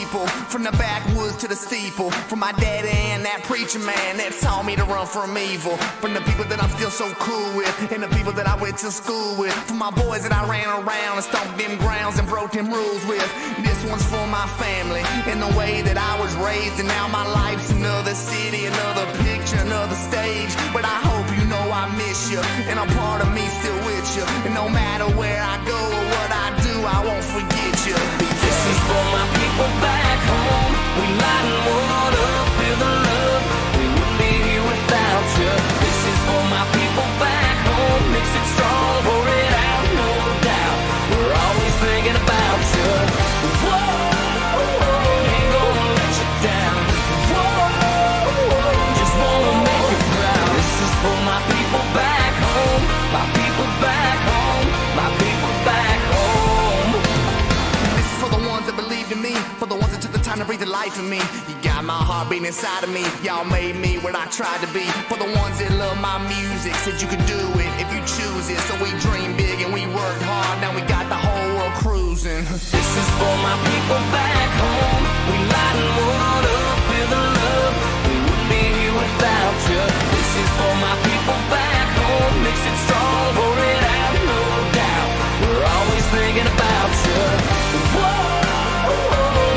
people, from the backwoods to the steeple, from my daddy and that preacher man that taught me to run from evil, from the people that I'm still so cool with, and the people that I went to school with, from my boys that I ran around and stomped them grounds and broke them rules with. This one's for my family, and the way that I was raised, and now my life's another city, another picture, another stage. But I hope you know I miss you, and a part of me still with you, and no matter where I go or what I do, I won't forget you. This is for my people back home. We lighten one up, feel the love. We wouldn't be here without you. This is for my people back home. Mix it strong, pour it out, no doubt. We're always thinking about you. Whoa, ain't gonna let you down. Whoa, just wanna make you proud. This is for my people back home. My people back home. My people back home. This is for the ones that believed in me, for the ones that took the time to breathe the life in me. You got my heart beating inside of me. Y'all made me what I tried to be. For the ones that love my music, said you could do it if you choose it. So we dreamed big and we worked hard. Now we got the whole world cruising. This is for my people back home. We lighten one up, feel the love. We wouldn't be here without you. This is for my people back home. Mix it strong, pour it out, no doubt. We're always thinking about you. Whoa,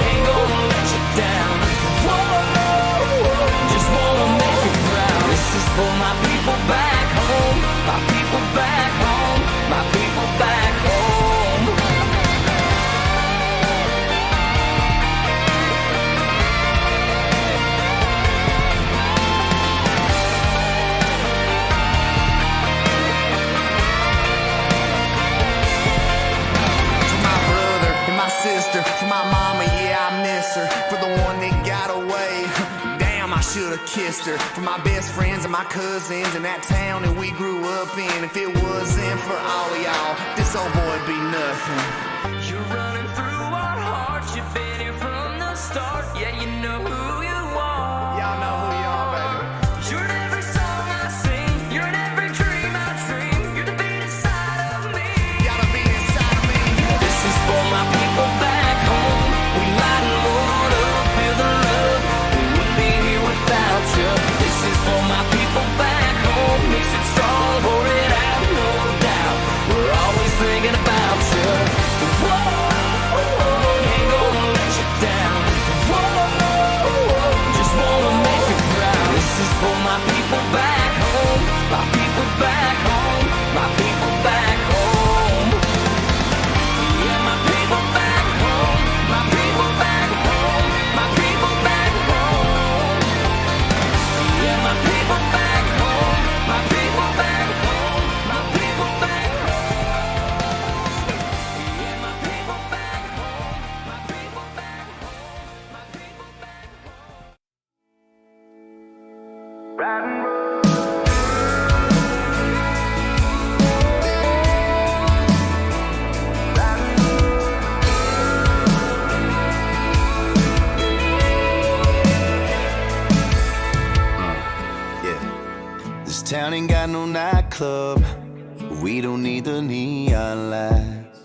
ain't gonna let you down. Whoa, just wanna make you proud. This is for my people back home. My people back home. My people back home. Sister, for my mama, yeah, I miss her. For the one that got away, damn, I should've kissed her. For my best friends and my cousins in that town that we grew up in. If it wasn't for all of y'all, this old boy'd be nothing. You're running through our hearts. You've been here from the start. Yeah, you know who you are. Y'all know who you are, baby. You're in every song I sing. You're in every dream I dream. You're the beat inside of me. Y'all the beat inside of me. This is for my people back home. We lighten one up, feel the love. We wouldn't be here without you. This is for my people back home. Mix it strong, pour it out, no doubt. We're always thinking about you. Whoa, ain't gonna let you down. Whoa, just wanna make you proud. This is for my people back home. My people back home. My people back home. Yeah, my people back home. My people back home. My people back home. Yeah, my people back home. My people back home. My people back home. Yeah, my people back home. My people back home. My people back home. Riding road. This town ain't got no nightclub. We don't need the neon lights.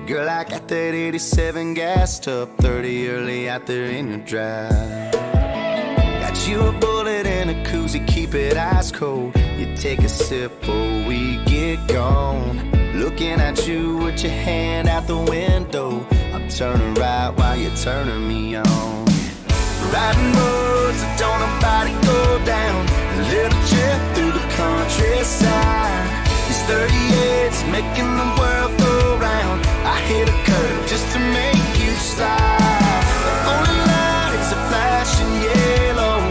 Girl, I got that 87 gassed up, 30 early out there in your drive. Got you a bullet and a koozie, keep it ice cold. You take a sip before we get gone. Looking at you with your hand out the window. I'm turning right while you're turning me on. Riding roads that don't nobody go down. A little trip through the countryside. These 38's making the world go round. I hit a curve just to make you slide. The only light is a flashing yellow.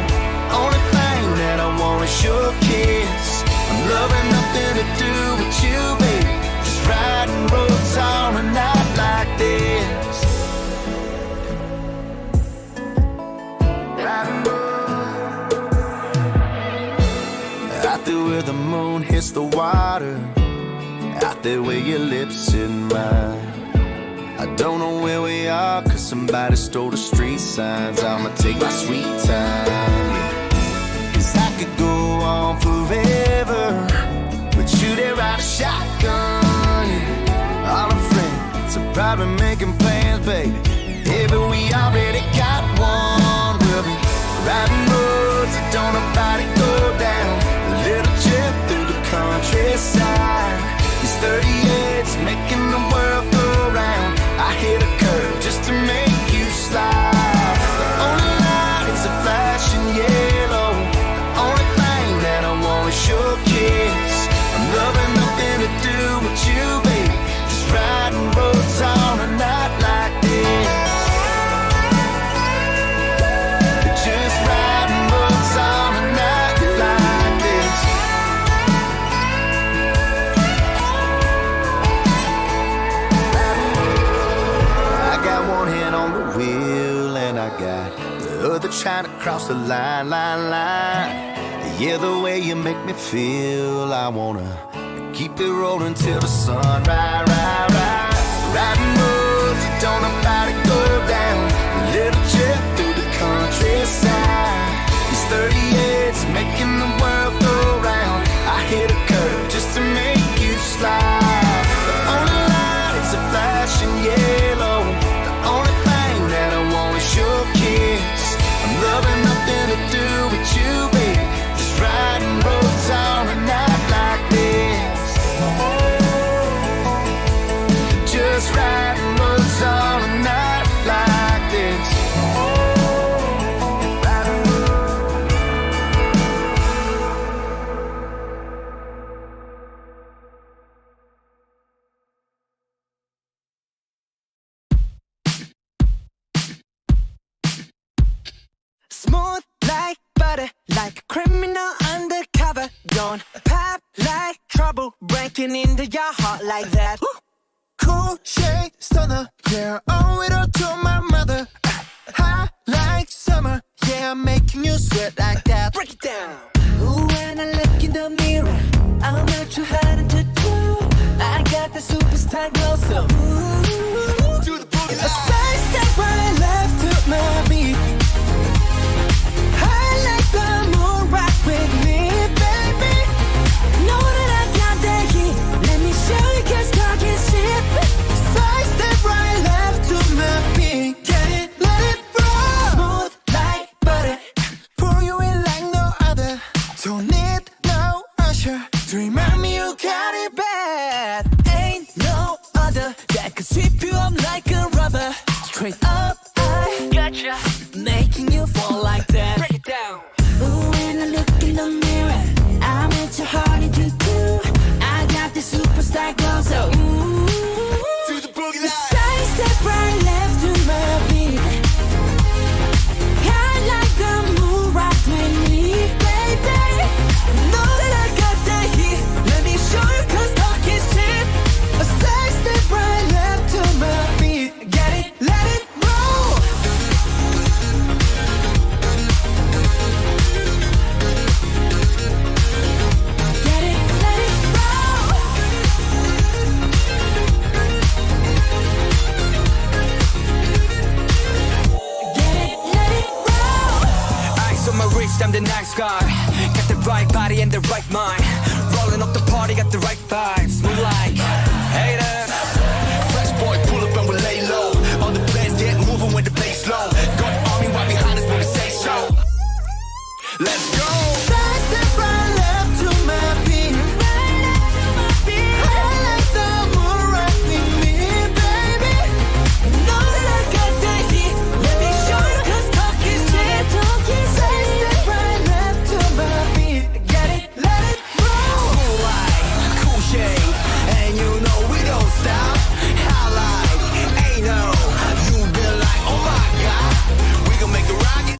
Only thing that I want is your kiss. I'm loving nothing to do with you, baby. Just riding roads on a night like this. Riding roads out there where the moon hits the water. Out there where your lips in mine. I don't know where we are, cause somebody stole the street signs. I'ma take my sweet time, yeah. Cause I could go on forever with you there ride a shotgun, yeah. All our friends are probably making plans, baby. Yeah, but we already right across the line, line. Yeah, the way you make me feel, I wanna keep it rolling till the sun rise. Riding roads that don't know how to go down. A little jet through the countryside. These 38's making the world go round. I hit a curve just to make you slide. The only light is a flashing yellow. The only thing that I want is your kiss. I'm loving nothing to do with you, baby. Just riding roads on a night like this. Just riding roads on a night like this. Smooth like butter, like a criminal undercover. Don't pop like trouble, breaking into your heart like that. Cool shade stunner, yeah, I owe it all to my mother. High like summer, yeah, I'm making you sweat like that. Break it down. Ooh, when I look in the mirror, I'm not too hard to do. I got the superstar glow, so ooh, Do the boogie a side step right left to my beat. I like the moon rock with me, baby. Know that I got that heat. Let me show you 'cause talk is cheap. Side step right left to my beat. Get it, let it roll. Smooth like butter. Pour you in like no other. Don't need no usher to remind me you got it bad. Ain't no other that could sweep you up like a rubber. Straight up, I gotcha, making you fall like that. Break it down. Ooh, when I look in the mirror, I'm at your heart and you do. I got the superstar glow, so ooh, Do the boogie line. side step right left to my beat. I like the moon rock with me, baby. Know that I got that heat. Let me show you 'cause talk is cheap. A side step right left to my beat. Get it, let it roll. Get it, let it roll. Get it, let it roll. Ice on my wrist, I'm the nice guy. Got the right body and the right mind. Rolling up the party, got the right vibes. Move like haters. Fresh boy, pull up and we lay low. All the players get moving when the bass low. Got the army right behind us when we say so. Let's go. Side step right left to my beat. I like the moon rock with me, baby. Know that I got that heat. Let me show you 'cause talk is cheap. Side step right left to my beat. Get it, let it roll. Cool like, cool shade. And you know we don't stop. High like, ain't no. You been like, oh my God. We gon' make the rocket.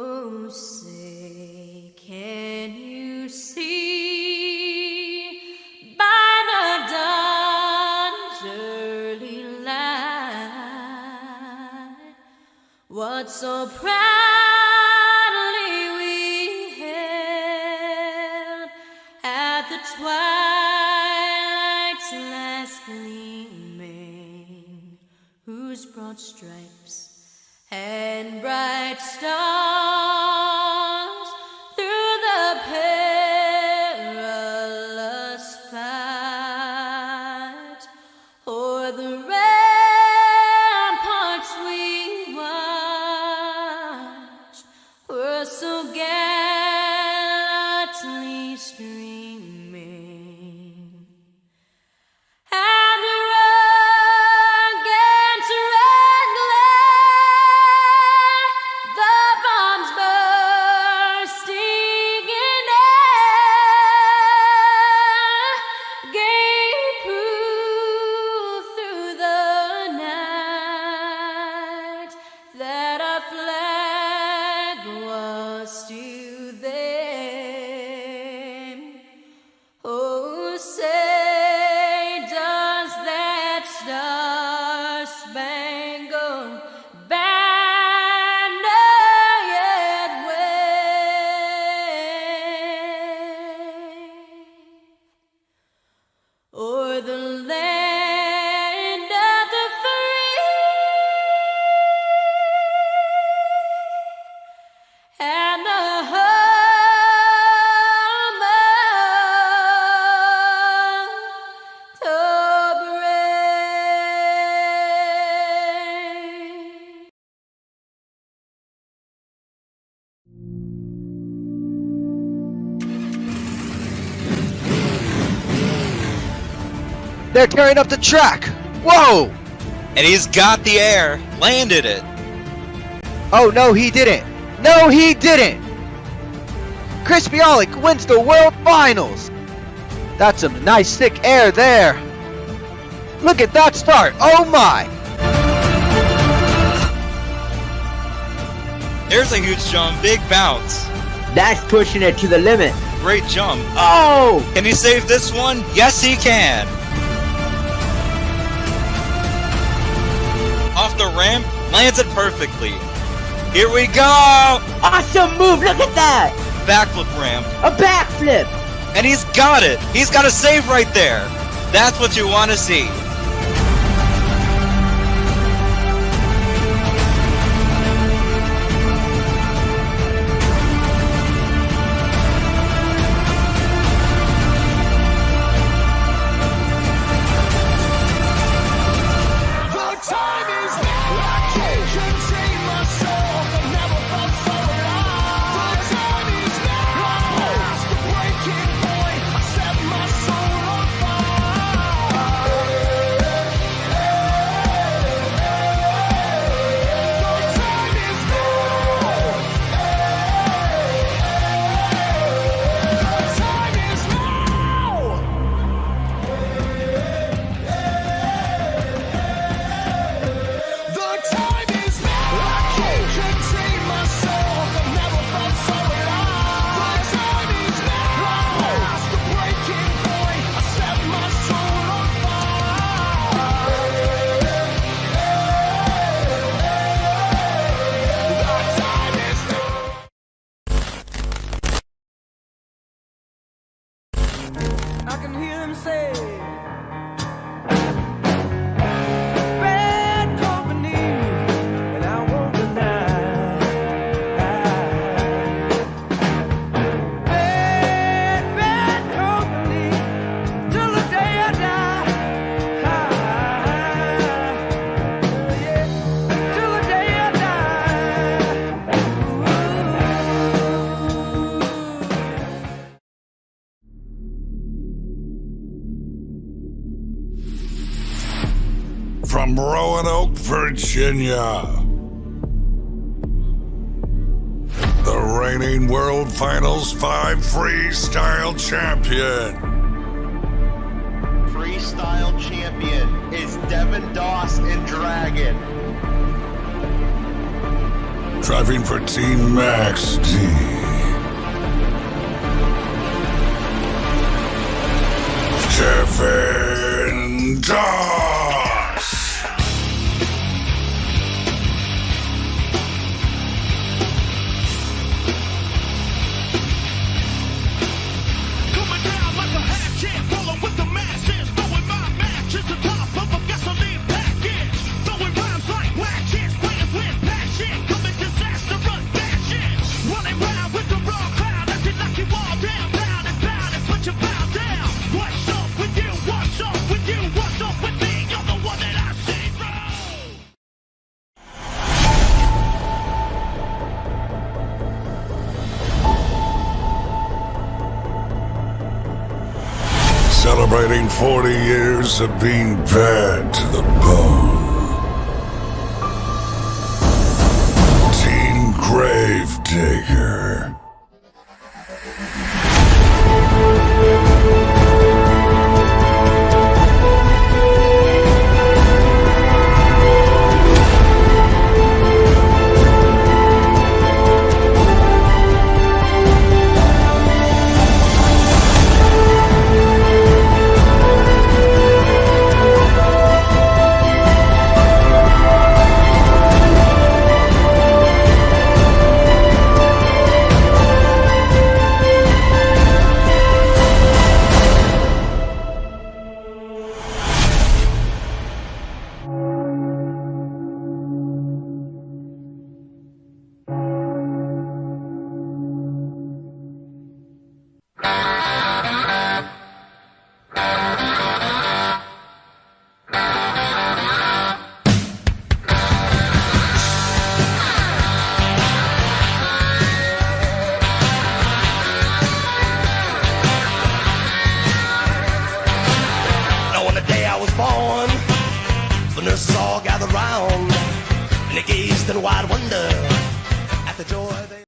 Oh, say, can you see by the dawn's early light what so proudly we held at the twilight's last gleaming, whose broad stripes and bright stars through the perilous fight o'er the ramparts we watched were so gallantly streaming. And the rugged red glare, the bombs bursting in air, gave proof through the night that our flag was still there. Oh, say, does that star-spangled banner yet wave o'er the land of the free and the home of the brave? They're tearing up the track! Whoa! And he's got the air, landed it. Oh, no, he didn't! No, he didn't! Chris Bialik wins the World Finals! That's some nice thick air there! Look at that start! Oh my! There's a huge jump, big bounce. That's pushing it to the limit. Great jump. Oh! Can he save this one? Yes, he can. Off the ramp, lands it perfectly. Here we go! Awesome move! Look at that! Backflip ramp. A backflip! And he's got it! He's got a save right there! That's what you want to see. I can hear them say, bad company, and I won't deny. Bad company, till the day I die. Yeah, till the day I die. From Roanoke, Virginia, the reigning World Finals 5 freestyle champion. Freestyle champion is Devin Doss and Dragon. driving for Team Max D. Kevin Doss. Coming down like a hatchet, rolling with the masses, throwing my matches to top of a gasoline package, throwing rhymes like ratchets, playing with passion, coming disastrous dashes, running round with the raw crowd, acting like you all down, pound and put your pound down. What's up with you? What's up with you? What's up with me? You're the one that I see through. Celebrating 40 years of being bad to the bone. Team Gravedigger. Now on the day I was born, the nurses all gathered round, and they gazed in wide wonder at the joy they...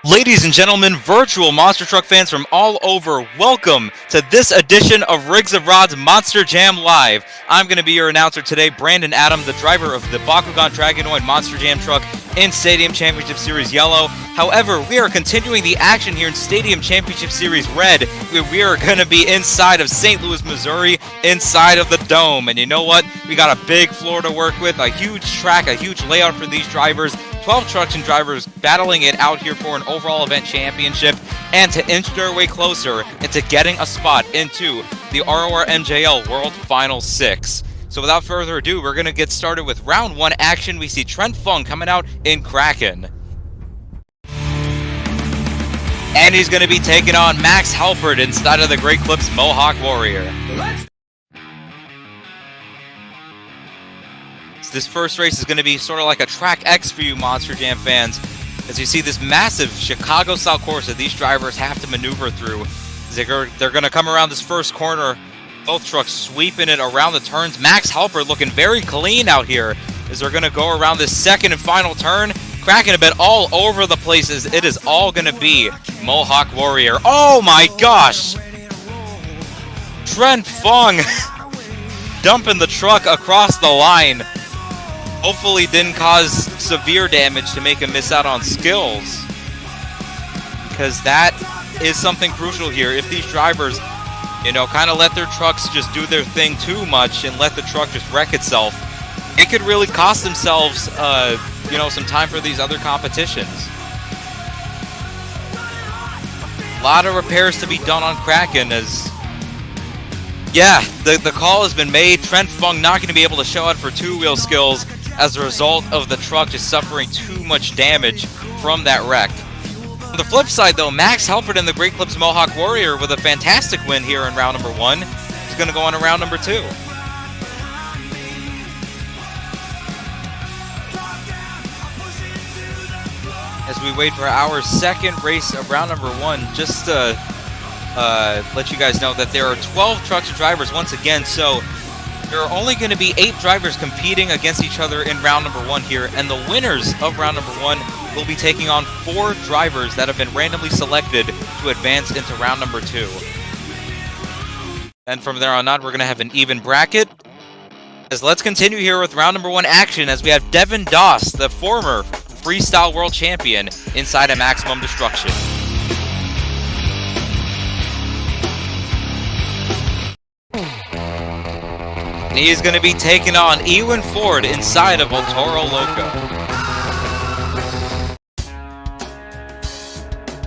Ladies and gentlemen, virtual monster truck fans from all over, welcome to this edition of Rigs of Rod's Monster Jam Live. I'm going to be your announcer today, Brandon Adam, the driver of the Bakugan Dragonoid Monster Jam truck in Stadium Championship Series Yellow. However, we are continuing the action here in Stadium Championship Series Red, where we are going to be inside of St. Louis, Missouri, inside of the Dome. And you know what? We got a big floor to work with, a huge track, a huge layout for these drivers. 12 trucks and drivers battling it out here for an overall event championship and to inch their way closer into getting a spot into the RORMJL World Final 6. So without further ado, we're going to get started with round 1 action. We see Trent Fung coming out in Kraken. And he's going to be taking on Max Halpert inside of the Great Clips Mohawk Warrior. This first race is going to be sort of like a Track X for you Monster Jam fans, as you see this massive Chicago-style course that these drivers have to maneuver through. They're going to come around this first corner, both trucks sweeping it around the turns. Max Halpert looking very clean out here as they're going to go around this second and final turn, cracking a bit all over the place as it is all going to be Mohawk Warrior. Oh my gosh! Trent Fung dumping the truck across the line. Hopefully didn't cause severe damage to make him miss out on skills, because that is something crucial here. If these drivers, you know, kind of let their trucks just do their thing too much and let the truck just wreck itself, it could really cost themselves, you know, some time for these other competitions. A lot of repairs to be done on Kraken as... Yeah, the call has been made. Trent Fung not going to be able to show out for two-wheel skills as a result of the truck just suffering too much damage from that wreck. On the flip side, though, Max Halpert in the Great Clips Mohawk Warrior with a fantastic win here in round number 1. He's going to go on to round number 2. As we wait for our second race of round number 1, just to let you guys know that there are 12 trucks and drivers once again, so there are only going to be 8 drivers competing against each other in round number 1 here, and the winners of round number 1 will be taking on 4 drivers that have been randomly selected to advance into round number 2. And from there on out, we're going to have an even bracket, As let's continue here with round number 1 action as we have Devin Doss, the former freestyle world champion, inside of Maximum Destruction. And he is going to be taking on Ewan Ford inside of El Toro Loco.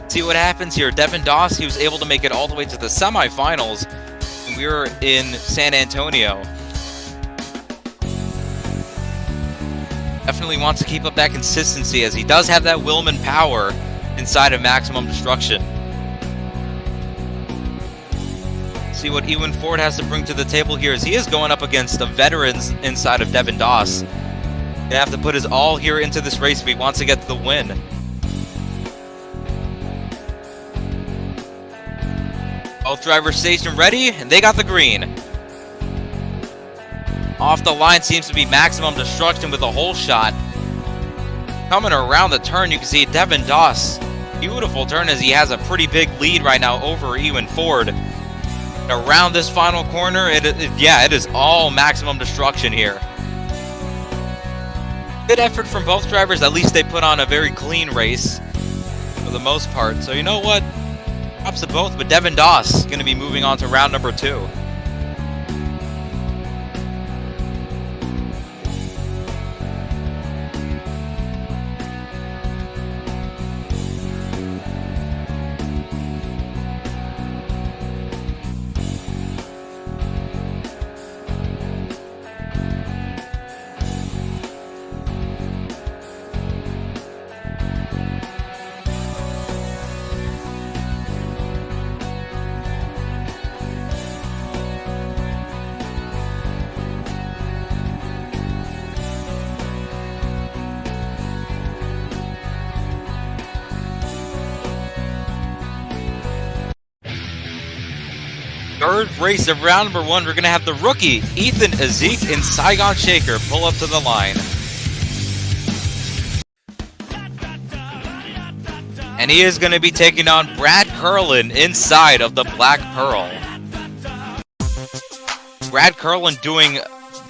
See what happens here. Devin Doss, he was able to make it all the way to the semifinals when we were in San Antonio. Definitely wants to keep up that consistency as he does have that Willman power inside of Maximum Destruction. See what Ewan Ford has to bring to the table here as he is going up against the veterans inside of Devin Doss. Gonna have to put his all here into this race if he wants to get to the win. Both drivers stationed ready, and they got the green. Off the line seems to be Maximum Destruction with a hole shot. Coming around the turn, you can see Devin Doss. Beautiful turn as he has a pretty big lead right now over Ewan Ford. And around this final corner, it is all Maximum Destruction here. Good effort from both drivers. At least they put on a very clean race for the most part. So you know what? Props to both, but Devin Doss going to be moving on to round number 2. Third race of round number 1, we're going to have the rookie, Ethan Ezek and Saigon Shaker pull up to the line. And he is going to be taking on Brad Curlin inside of the Black Pearl. Brad Curlin doing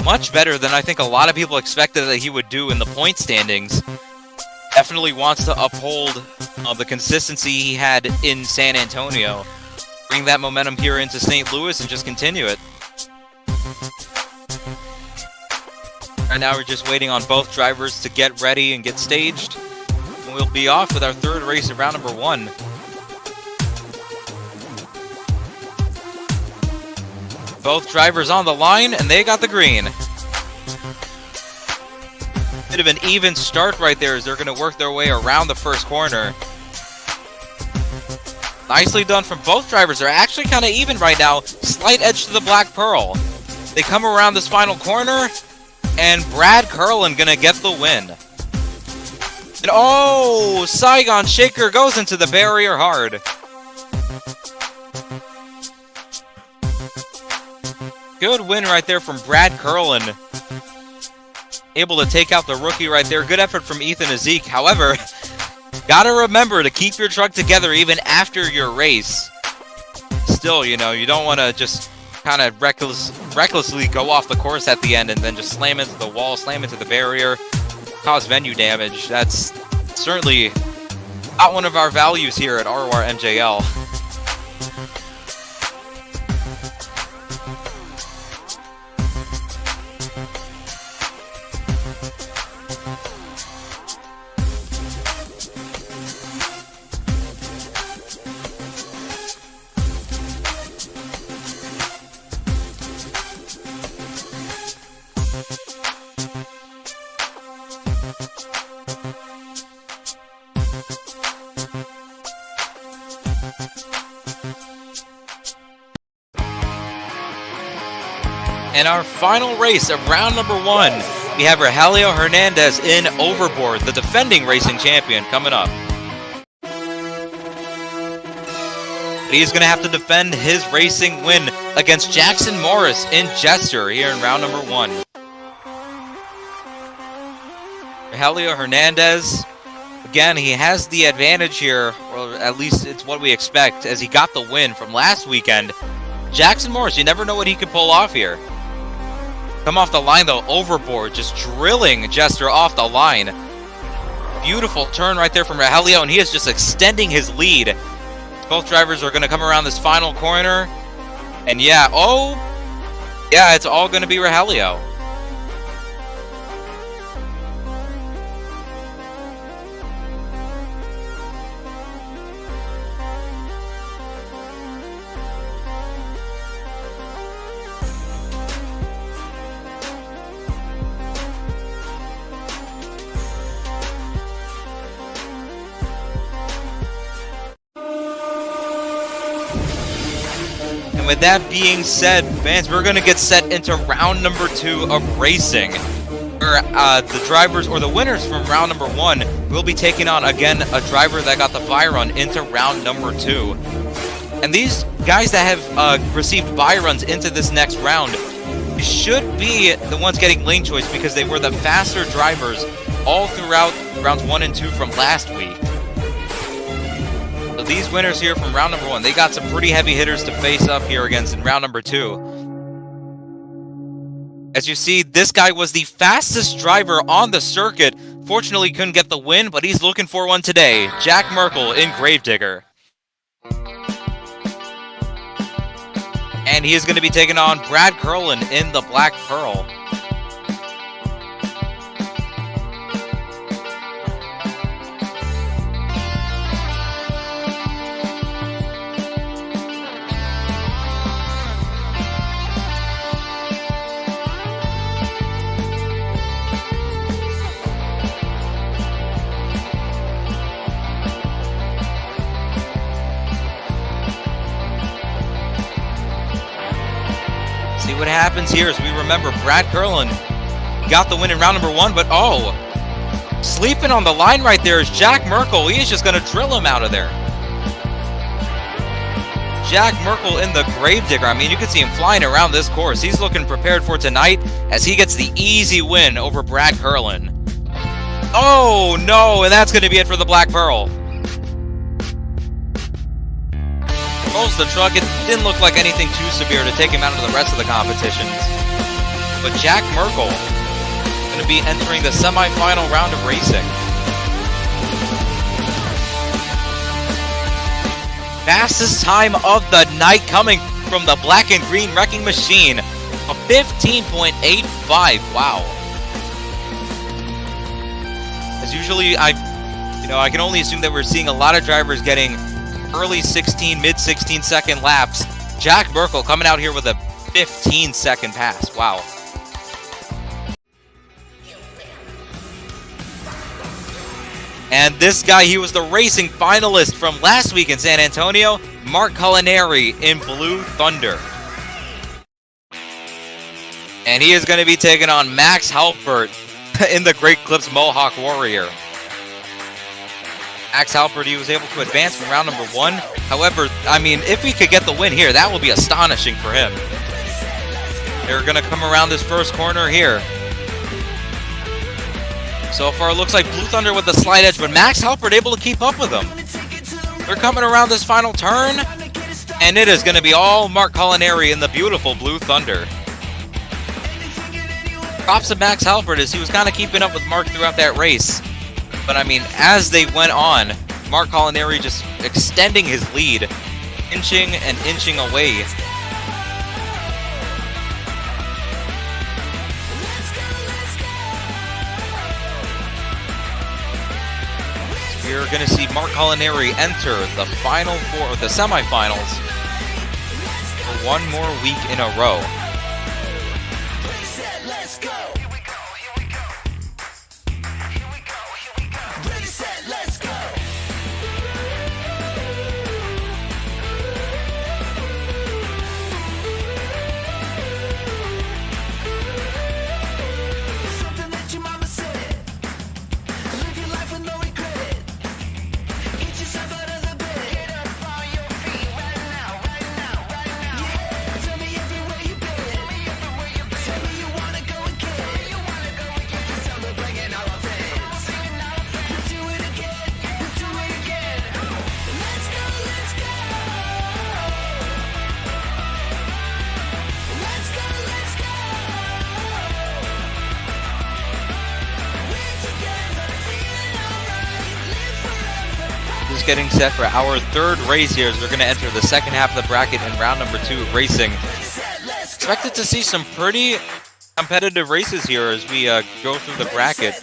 much better than I think a lot of people expected that he would do in the point standings. Definitely wants to uphold the consistency he had in San Antonio. Bring that momentum here into St. Louis and just continue it. Right now we're just waiting on both drivers to get ready and get staged. And we'll be off with our third race of round number 1. Both drivers on the line and they got the green. Bit of an even start right there as they're going to work their way around the first corner. Nicely done from both drivers. They're actually kind of even right now. Slight edge to the Black Pearl. They come around this final corner, and Brad Curlin gonna get the win. And oh, Saigon Shaker goes into the barrier hard. Good win right there from Brad Curlin. Able to take out the rookie right there. Good effort from Ethan Ezek. However, gotta remember to keep your truck together even after your race. Still, you know, you don't want to just kind of recklessly go off the course at the end and then just slam into the wall, slam into the barrier, cause venue damage. That's certainly not one of our values here at RORMJL. In our final race of round number 1, we have Rogelio Hernandez in Overboard, the defending racing champion, coming up. He's going to have to defend his racing win against Jackson Morris in Jester here in round number 1. Rogelio Hernandez, again, he has the advantage here, or at least it's what we expect, as he got the win from last weekend. Jackson Morris, you never know what he could pull off here. Come off the line though, overboard, just drilling Jester off the line. Beautiful turn right there from Rogelio, and he is just extending his lead. Both drivers are going to come around this final corner. And yeah, it's all going to be Rogelio. And with that being said, fans, we're going to get set into round number 2 of racing. Where the drivers, or the winners from round number 1, will be taking on, again, a driver that got the bye run into round number 2. And these guys that have received bye runs into this next round should be the ones getting lane choice because they were the faster drivers all throughout rounds 1 and 2 from last week. So these winners here from round number 1, they got some pretty heavy hitters to face up here against in round number 2. As you see, this guy was the fastest driver on the circuit. Fortunately, couldn't get the win, but he's looking for one today. Jack Merkel in Gravedigger. And he is going to be taking on Brad Curlin in the Black Pearl. See what happens here as we remember Brad Curlin got the win in round number 1, but sleeping on the line right there is Jack Merkel. He is just going to drill him out of there. Jack Merkel in the Gravedigger. I mean, you can see him flying around this course. He's looking prepared for tonight as he gets the easy win over Brad Curlin. Oh, no, and that's going to be it for the Black Pearl. Rolls the truck. It didn't look like anything too severe to take him out of the rest of the competitions. But Jack Merkel going to be entering the semi-final round of racing. Fastest time of the night coming from the black and green wrecking machine. A 15.85. Wow. As usually, I can only assume that we're seeing a lot of drivers getting early 16, mid 16 second laps. Jack Merkel coming out here with a 15-second pass. Wow. And this guy, he was the racing finalist from last week in San Antonio, Mark Culinary in Blue Thunder. And he is going to be taking on Max Halpert in the Great Clips Mohawk Warrior. Max Halpert, he was able to advance from round number 1. However, I mean, if he could get the win here, that will be astonishing for him. They're going to come around this first corner here. So far, it looks like Blue Thunder with the slight edge, but Max Halpert able to keep up with them. They're coming around this final turn, and it is going to be all Mark Culinary in the beautiful Blue Thunder. Props to Max Halpert as he was kind of keeping up with Mark throughout that race. But I mean, as they went on, Mark Culinary just extending his lead, inching and inching away. We're going to see Mark Culinary enter the final four, or the semifinals, for one more week in a row. drivers getting set for our third race here as we're going to enter the second half of the bracket in round number 2 of racing. Expected to see some pretty competitive races here as we go through the bracket.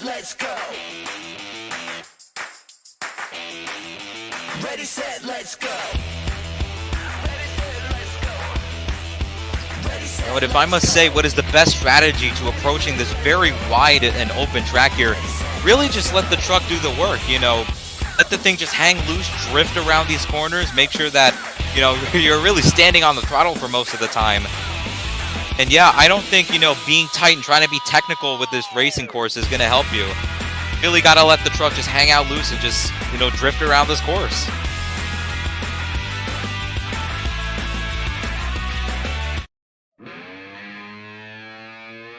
Ready, set, let's go. But if I must say, what is the best strategy to approaching this very wide and open track here? Really just let the truck do the work, you know. Let the thing just hang loose, drift around these corners, make sure that, you know, you're really standing on the throttle for most of the time. And yeah, I don't think, you know, being tight and trying to be technical with this racing course is going to help you. Really got to let the truck just hang out loose and just, you know, drift around this course.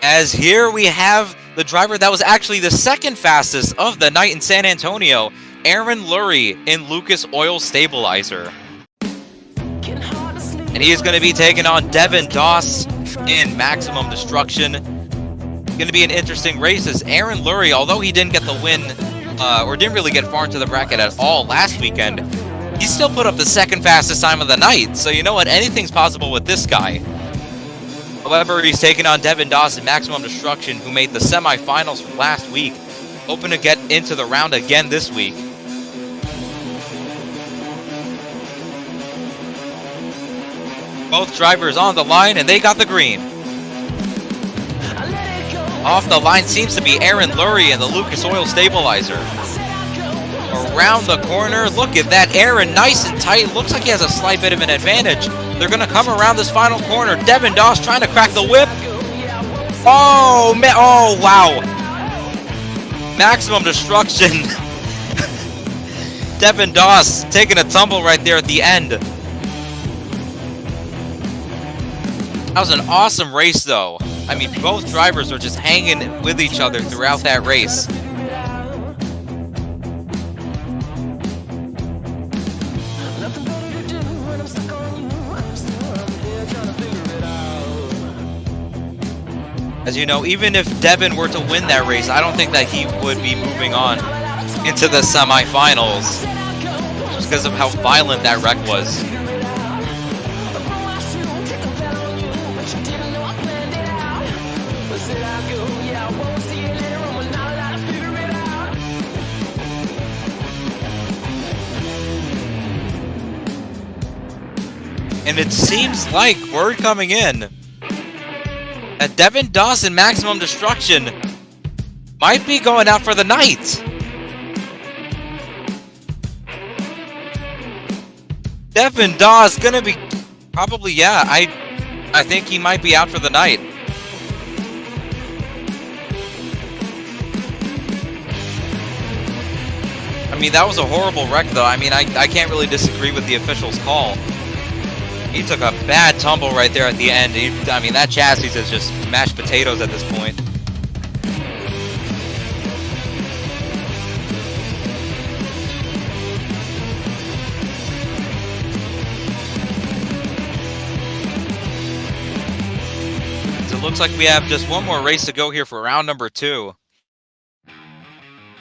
As here we have the driver that was actually the second fastest of the night in San Antonio, Aaron Lurie in Lucas Oil Stabilizer. And he is going to be taking on Devin Doss in Maximum Destruction. Going to be an interesting race as Aaron Lurie, although he didn't get the win, or didn't really get far into the bracket at all last weekend, he still put up the second fastest time of the night. So you know what, anything's possible with this guy. However, he's taking on Devin Doss in Maximum Destruction, who made the semifinals from last week, hoping to get into the round again this week. Both drivers on the line, and they got the green. Off the line seems to be Aaron Lurie in the Lucas Oil Stabilizer. Around the corner, look at that, Aaron nice and tight. Looks like he has a slight bit of an advantage. They're going to come around this final corner. Devin Doss trying to crack the whip. Oh, man. Oh, wow. Maximum Destruction. Devin Doss taking a tumble right there at the end. That was an awesome race, though. I mean, both drivers were just hanging with each other throughout that race. As you know, even if Devin were to win that race, I don't think that he would be moving on into the semifinals just because of how violent that wreck was. And it seems like word coming in that Devin Doss in Maximum Destruction might be going out for the night. Devin Doss gonna be probably, yeah, I think he might be out for the night. I mean, that was a horrible wreck, though. I mean, I can't really disagree with the official's call. He took a bad tumble right there at the end. I mean, that chassis is just mashed potatoes at this point. So it looks like we have just one more race to go here for round number 2.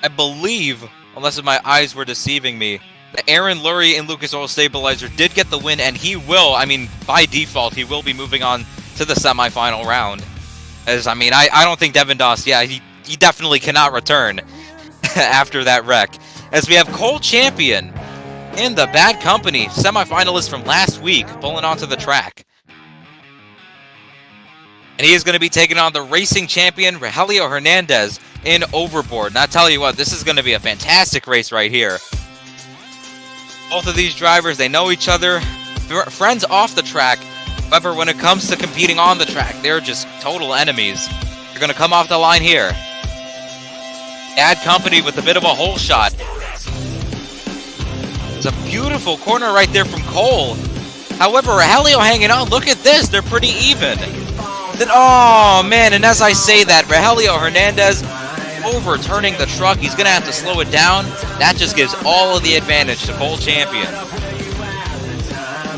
I believe, unless my eyes were deceiving me, Aaron Lurie in Lucas Oil Stabilizer did get the win, and he will, I mean, by default, he will be moving on to the semifinal round. As, I mean, I don't think Devin Doss, yeah, he definitely cannot return after that wreck. As we have Cole Champion in the Bad Company, semifinalist from last week, pulling onto the track. And he is going to be taking on the racing champion, Rogelio Hernandez, in Overboard. And I tell you what, this is going to be a fantastic race right here. Both of these drivers, they know each other, friends off the track. However, when it comes to competing on the track, they're just total enemies. They're going to come off the line here. Bad Company with a bit of a hole shot. It's a beautiful corner right there from Cole. However, Rogelio hanging on. Look at this. They're pretty even. Then, oh, man, and as I say that, Rogelio Hernandez overturning the truck. He's going to have to slow it down. That just gives all of the advantage to Cole Champion.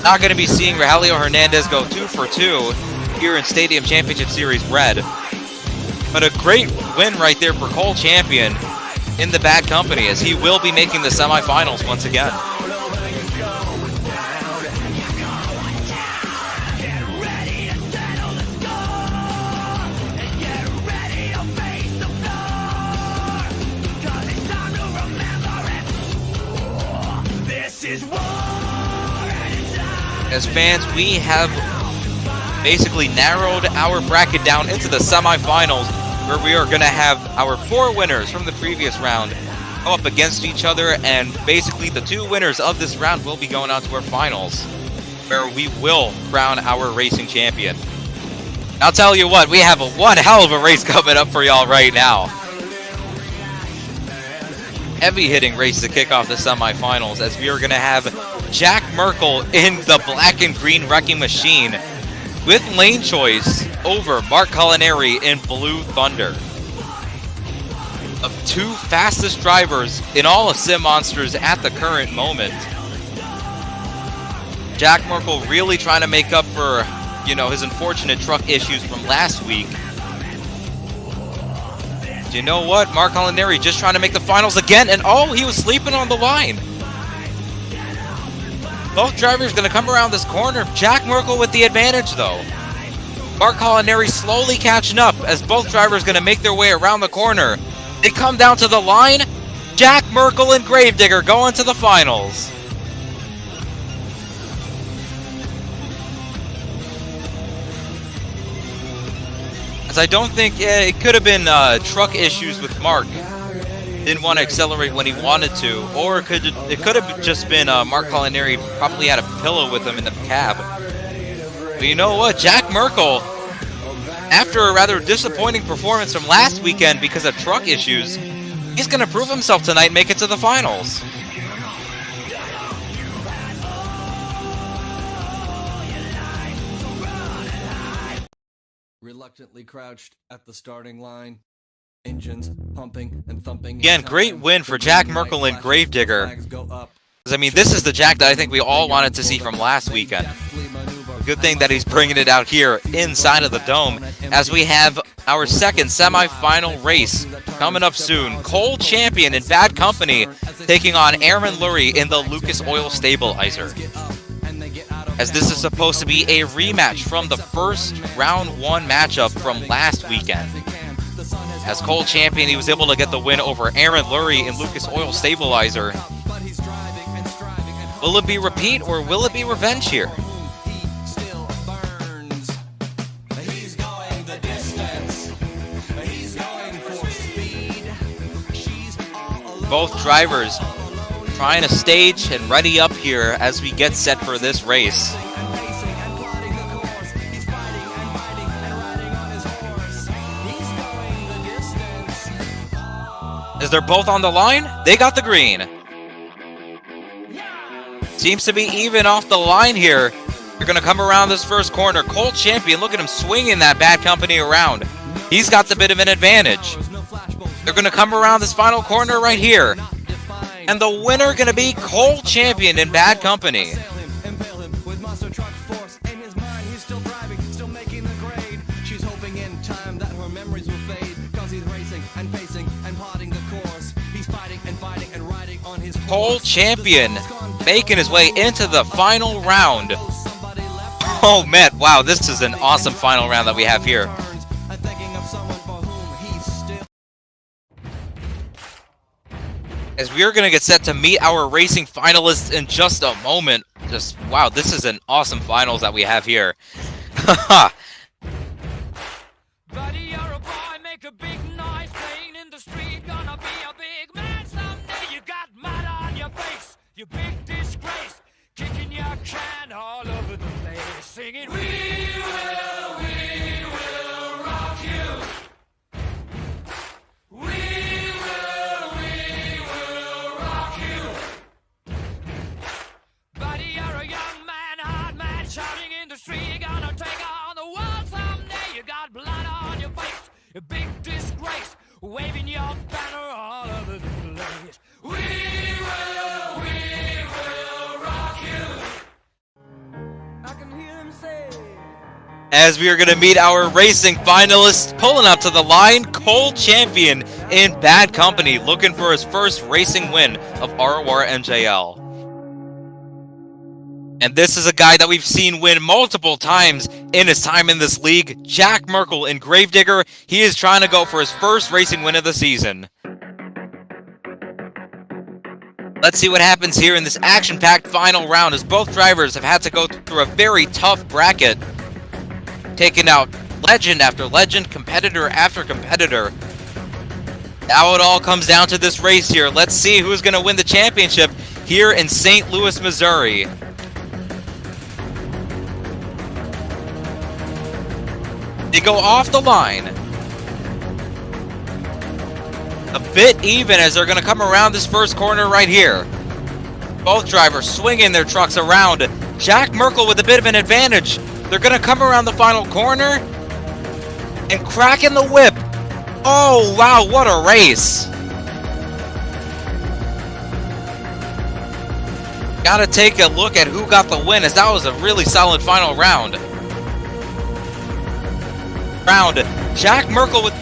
Not going to be seeing Rogelio Hernandez go 2 for 2 here in Stadium Championship Series Red. But a great win right there for Cole Champion in the Bad Company, as he will be making the semifinals once again. As fans, we have basically narrowed our bracket down into the semifinals, where we are going to have our 4 winners from the previous round go up against each other, and basically the 2 winners of this round will be going on to our finals, where we will crown our racing champion. I'll tell you what, we have one hell of a race coming up for y'all right now. Heavy hitting race to kick off the semifinals, as we are going to have Jack Merkel in the black and green wrecking machine with lane choice over Mark Culinary in Blue Thunder. Of 2 fastest drivers in all of Sim Monsters at the current moment. Jack Merkel really trying to make up for, you know, his unfortunate truck issues from last week. Do you know what? Mark Culinary just trying to make the finals again, and oh, he was sleeping on the line. Both drivers going to come around this corner. Jack Merkel with the advantage, though. Mark Culinary slowly catching up as both drivers going to make their way around the corner. They come down to the line. Jack Merkel and Gravedigger going to the finals. As I don't think it could have been truck issues with Mark. Didn't want to accelerate when he wanted to, or it could have just been Mark Culinary probably had a pillow with him in the cab. But you know what, Jack Merkel, after a rather disappointing performance from last weekend because of truck issues, he's going to prove himself tonight and make it to the finals. Reluctantly crouched at the starting line, engines pumping and thumping. Again, great win for Jack Merkel and Gravedigger. I mean, this is the Jack that I think we all wanted to see from last weekend. Good thing that he's bringing it out here inside of the dome, as we have our second semifinal race coming up soon. Cole Champion in Bad Company taking on Aaron Lurie in the Lucas Oil Stabilizer. As this is supposed to be a rematch from the first round 1 matchup from last weekend. As Cole Champion, he was able to get the win over Aaron Lurie in Lucas Oil Stabilizer. Will it be repeat or will it be revenge here? Both drivers trying to stage and ready up here as we get set for this race. As they're both on the line, they got the green. Seems to be even off the line here. They're going to come around this first corner. Cole Champion, look at him swinging that Bad Company around. He's got the bit of an advantage. They're going to come around this final corner right here. And the winner going to be Cole Champion in Bad Company. Cole Champion making his way into the final round. Oh man, wow, this is an awesome final round that we have here. As we are going to get set to meet our racing finalists in just a moment. Just, wow, this is an awesome finals that we have here. Haha. Buddy, you're a boy, make a big noise, playing in the street, gonna be a big man someday. You got mud on your face, you big disgrace, kicking your can all over the place, singing, we will rock you. We will rock you. Buddy, you're a young man, hard man, shouting in the street, you're gonna take on the world someday. You got blood on your face, a big disgrace, waving your banner all over the place. We will rock you. I can hear him say. As we are going to meet our racing finalists, pulling up to the line, Cole Champion in Bad Company, looking for his first racing win of RORMJL. And this is a guy that we've seen win multiple times in his time in this league, Jack Merkel in Gravedigger. He is trying to go for his first racing win of the season. Let's see what happens here in this action-packed final round as both drivers have had to go through a very tough bracket, taking out legend after legend, competitor after competitor. Now it all comes down to this race here. Let's see who's going to win the championship here in St. Louis, Missouri. They go off the line. A bit even as they're going to come around this first corner right here. Both drivers swinging their trucks around. Jack Merkel with a bit of an advantage. They're going to come around the final corner and crack in the whip. Oh, wow, what a race. Gotta take a look at who got the win, as that was a really solid final round. Jack Merkel with...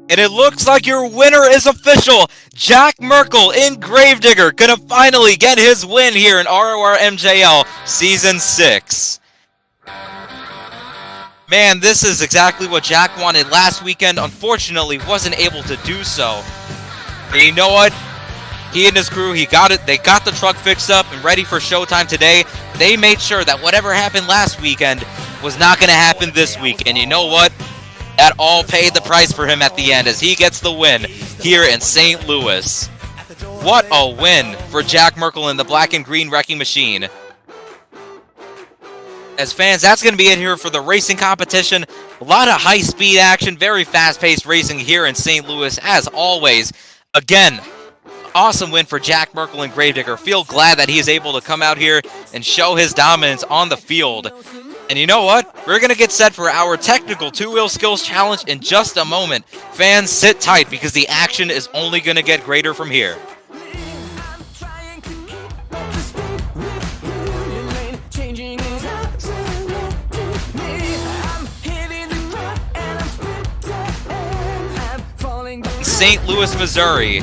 And it looks like your winner is official. Jack Merkel in Gravedigger gonna finally get his win here in RORMJL Season 6. Man, this is exactly what Jack wanted last weekend. Unfortunately, wasn't able to do so. But you know what? He and his crew, they got the truck fixed up and ready for showtime today. They made sure that whatever happened last weekend was not gonna happen this week. And you know what? That all paid the price for him at the end as he gets the win here in St. Louis. What a win for Jack Merkel in the black and green wrecking machine. As fans, that's going to be it here for the racing competition. A lot of high-speed action, very fast-paced racing here in St. Louis as always. Again, awesome win for Jack Merkel and Gravedigger. Feel glad that he is able to come out here and show his dominance on the field. And you know what? We're going to get set for our technical two-wheel skills challenge in just a moment. Fans, sit tight because the action is only going to get greater from here. St. Louis, Missouri.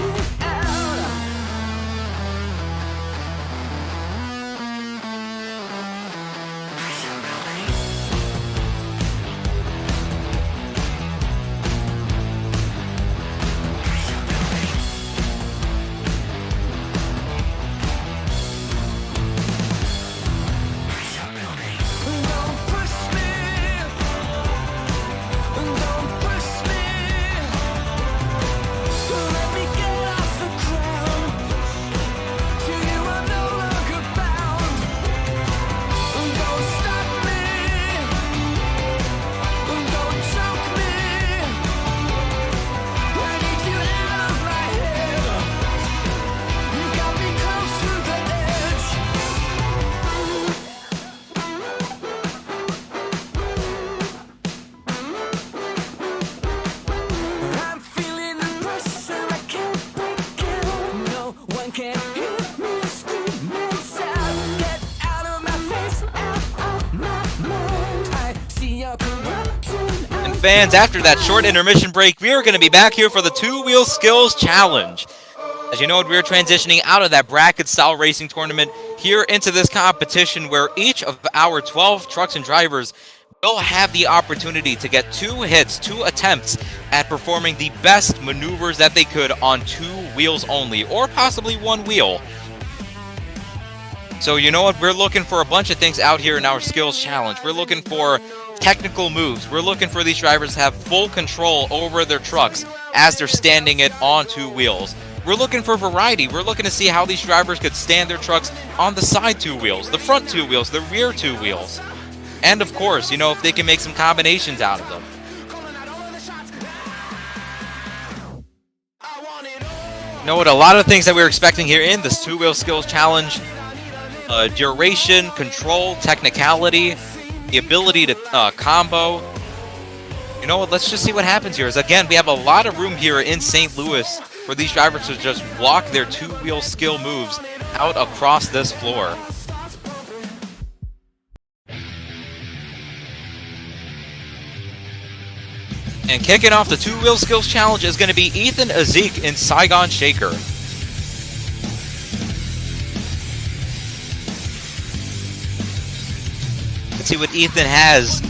And fans, after that short intermission break, we are going to be back here for the two-wheel skills challenge. As you know, we're transitioning out of that bracket-style racing tournament here into this competition where each of our 12 trucks and drivers will have the opportunity to get 2 hits, 2 attempts at performing the best maneuvers that they could on 2 wheels only, or possibly 1 wheel. So you know what? We're looking for a bunch of things out here in our skills challenge. We're looking for technical moves. We're looking for these drivers to have full control over their trucks as they're standing it on 2 wheels. We're looking for variety. We're looking to see how these drivers could stand their trucks on the side 2 wheels, the front 2 wheels, the rear 2 wheels. And of course, you know, if they can make some combinations out of them. You know what? A lot of things that we're expecting here in this two-wheel skills challenge. Duration, control, technicality, the ability to combo. You know what? Let's just see what happens here. As again, we have a lot of room here in St. Louis for these drivers to just walk their two-wheel skill moves out across this floor. And kicking off the two-wheel skills challenge is going to be Ethan Azik in Saigon Shaker. Let's see what Ethan has.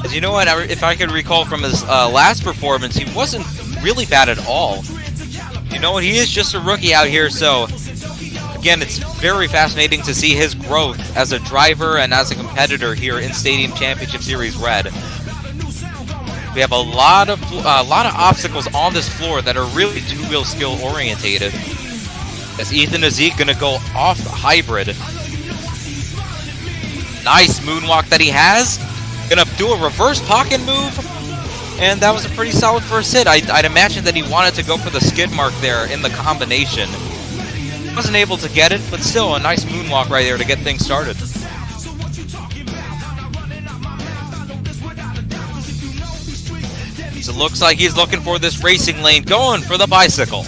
As you know what, if I could recall from his last performance, he wasn't really bad at all. You know what, he is just a rookie out here, so again, it's very fascinating to see his growth as a driver and as a competitor here in Stadium Championship Series Red. We have a lot of obstacles on this floor that are really two-wheel skill orientated. As Ethan Azik gonna go off the hybrid. Nice moonwalk that he has. Gonna do a reverse pocket move. And that was a pretty solid first hit. I'd imagine that he wanted to go for the skid mark there in the combination. Wasn't able to get it, but still a nice moonwalk right there to get things started. So it looks like he's looking for this racing lane, going for the bicycle.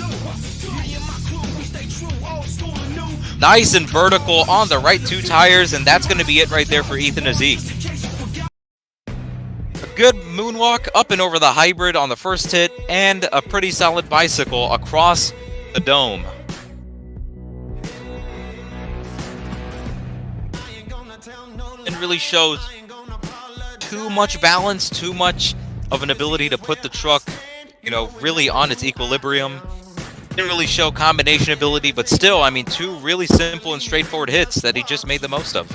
Nice and vertical on the right two tires, and that's going to be it right there for Ethan Azik. A good moonwalk up and over the hybrid on the first hit, and a pretty solid bicycle across the dome. Didn't really show too much balance, too much of an ability to put the truck, you know, really on its equilibrium. Didn't really show combination ability, but still, I mean, two really simple and straightforward hits that he just made the most of.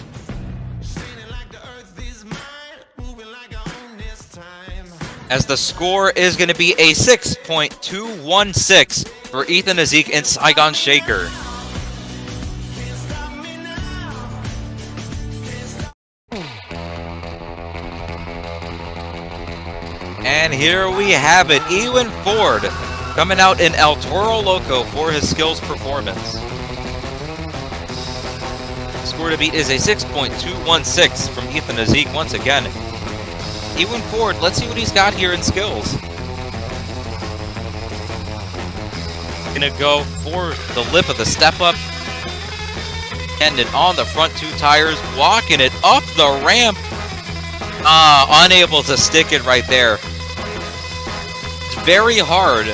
As the score is going to be a 6.216 for Ethan Azik in Saigon Shaker. And here we have it, Ewan Ford coming out in El Toro Loco for his skills performance. Score to beat is a 6.216 from Ethan Azik once again. Ewan Ford, let's see what he's got here in skills. Gonna go for the lip of the step up. And it on the front two tires, walking it up the ramp. Unable to stick it right there. It's very hard,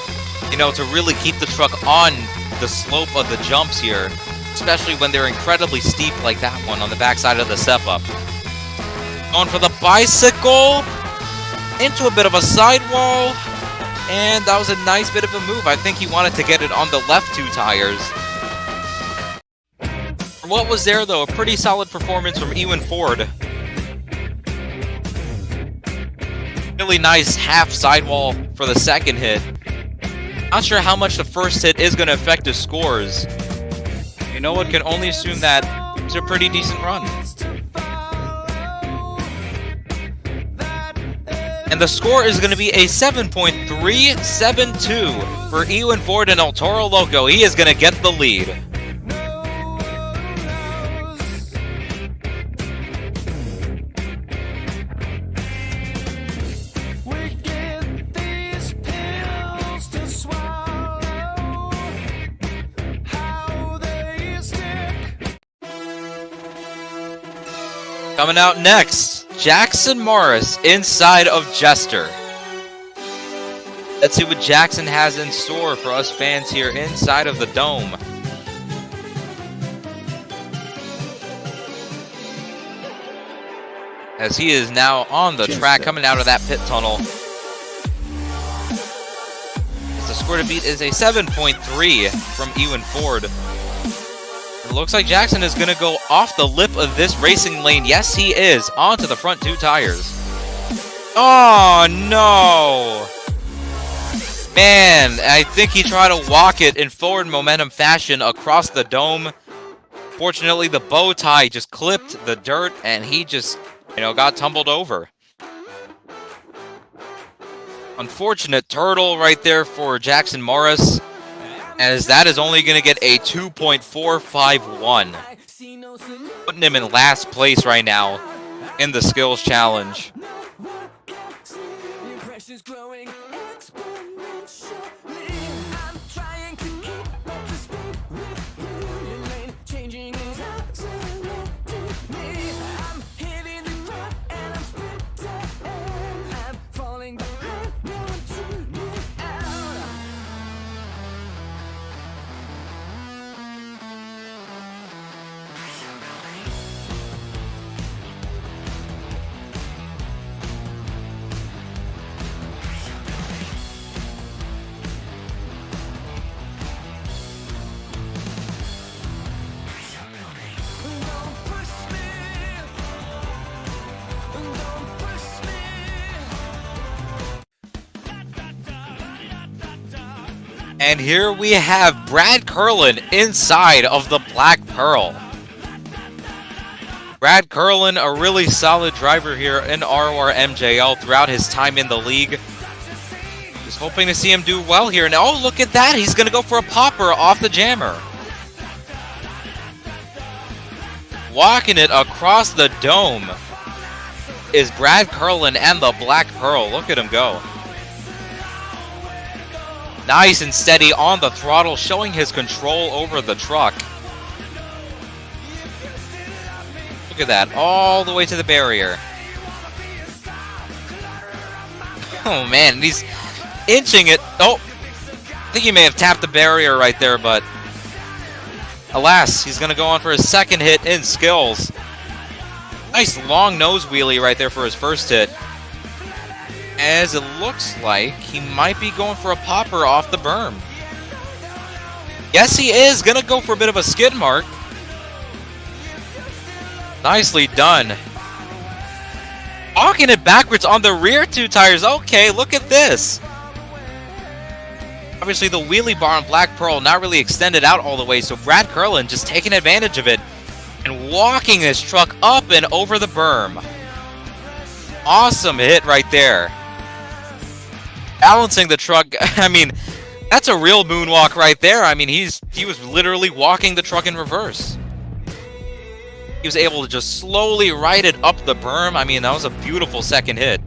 you know, to really keep the truck on the slope of the jumps here, especially when they're incredibly steep like that one on the backside of the step up. Going for the bicycle into a bit of a sidewall, and that was a nice bit of a move. I think he wanted to get it on the left two tires. For what was there, though, a pretty solid performance from Ewan Ford. Really nice half sidewall for the second hit. Not sure how much the first hit is going to affect his scores. You know what, can only assume that it's a pretty decent run. And the score is going to be a 7.372 for Ewan Ford and El Toro Loco. He is going to get the lead. Coming out next, Jackson Morris inside of Jester. Let's see what Jackson has in store for us fans here inside of the dome. As he is now on the track, coming out of that pit tunnel. The score to beat is a 7.3 from Ewan Ford. It looks like Jackson is going to go off the lip of this racing lane. Yes, he is. Onto the front two tires. Oh, no. Man, I think he tried to walk it in forward momentum fashion across the dome. Fortunately, the bow tie just clipped the dirt, and he just, you know, got tumbled over. Unfortunate turtle right there for Jackson Morris, as that is only going to get a 2.451. Putting him in last place right now in the skills challenge. And here we have Brad Curlin inside of the Black Pearl. Brad Curlin, a really solid driver here in RORMJL throughout his time in the league. Just hoping to see him do well here. And oh, look at that. He's going to go for a popper off the jammer. Walking it across the dome is Brad Curlin and the Black Pearl. Look at him go. Nice and steady on the throttle, showing his control over the truck. Look at that, all the way to the barrier. Oh man, he's inching it. Oh, I think he may have tapped the barrier right there, but alas, he's going to go on for his second hit in skills. Nice long nose wheelie right there for his first hit. As it looks like he might be going for a popper off the berm. Yes, he is going to go for a bit of a skid mark. Nicely done. Walking it backwards on the rear two tires. Okay, look at this. Obviously, the wheelie bar on Black Pearl not really extended out all the way, so Brad Curlin just taking advantage of it and walking this truck up and over the berm. Awesome hit right there. Balancing the truck, I mean, that's a real moonwalk right there. I mean, he was literally walking the truck in reverse. He was able to just slowly ride it up the berm. I mean, that was a beautiful second hit.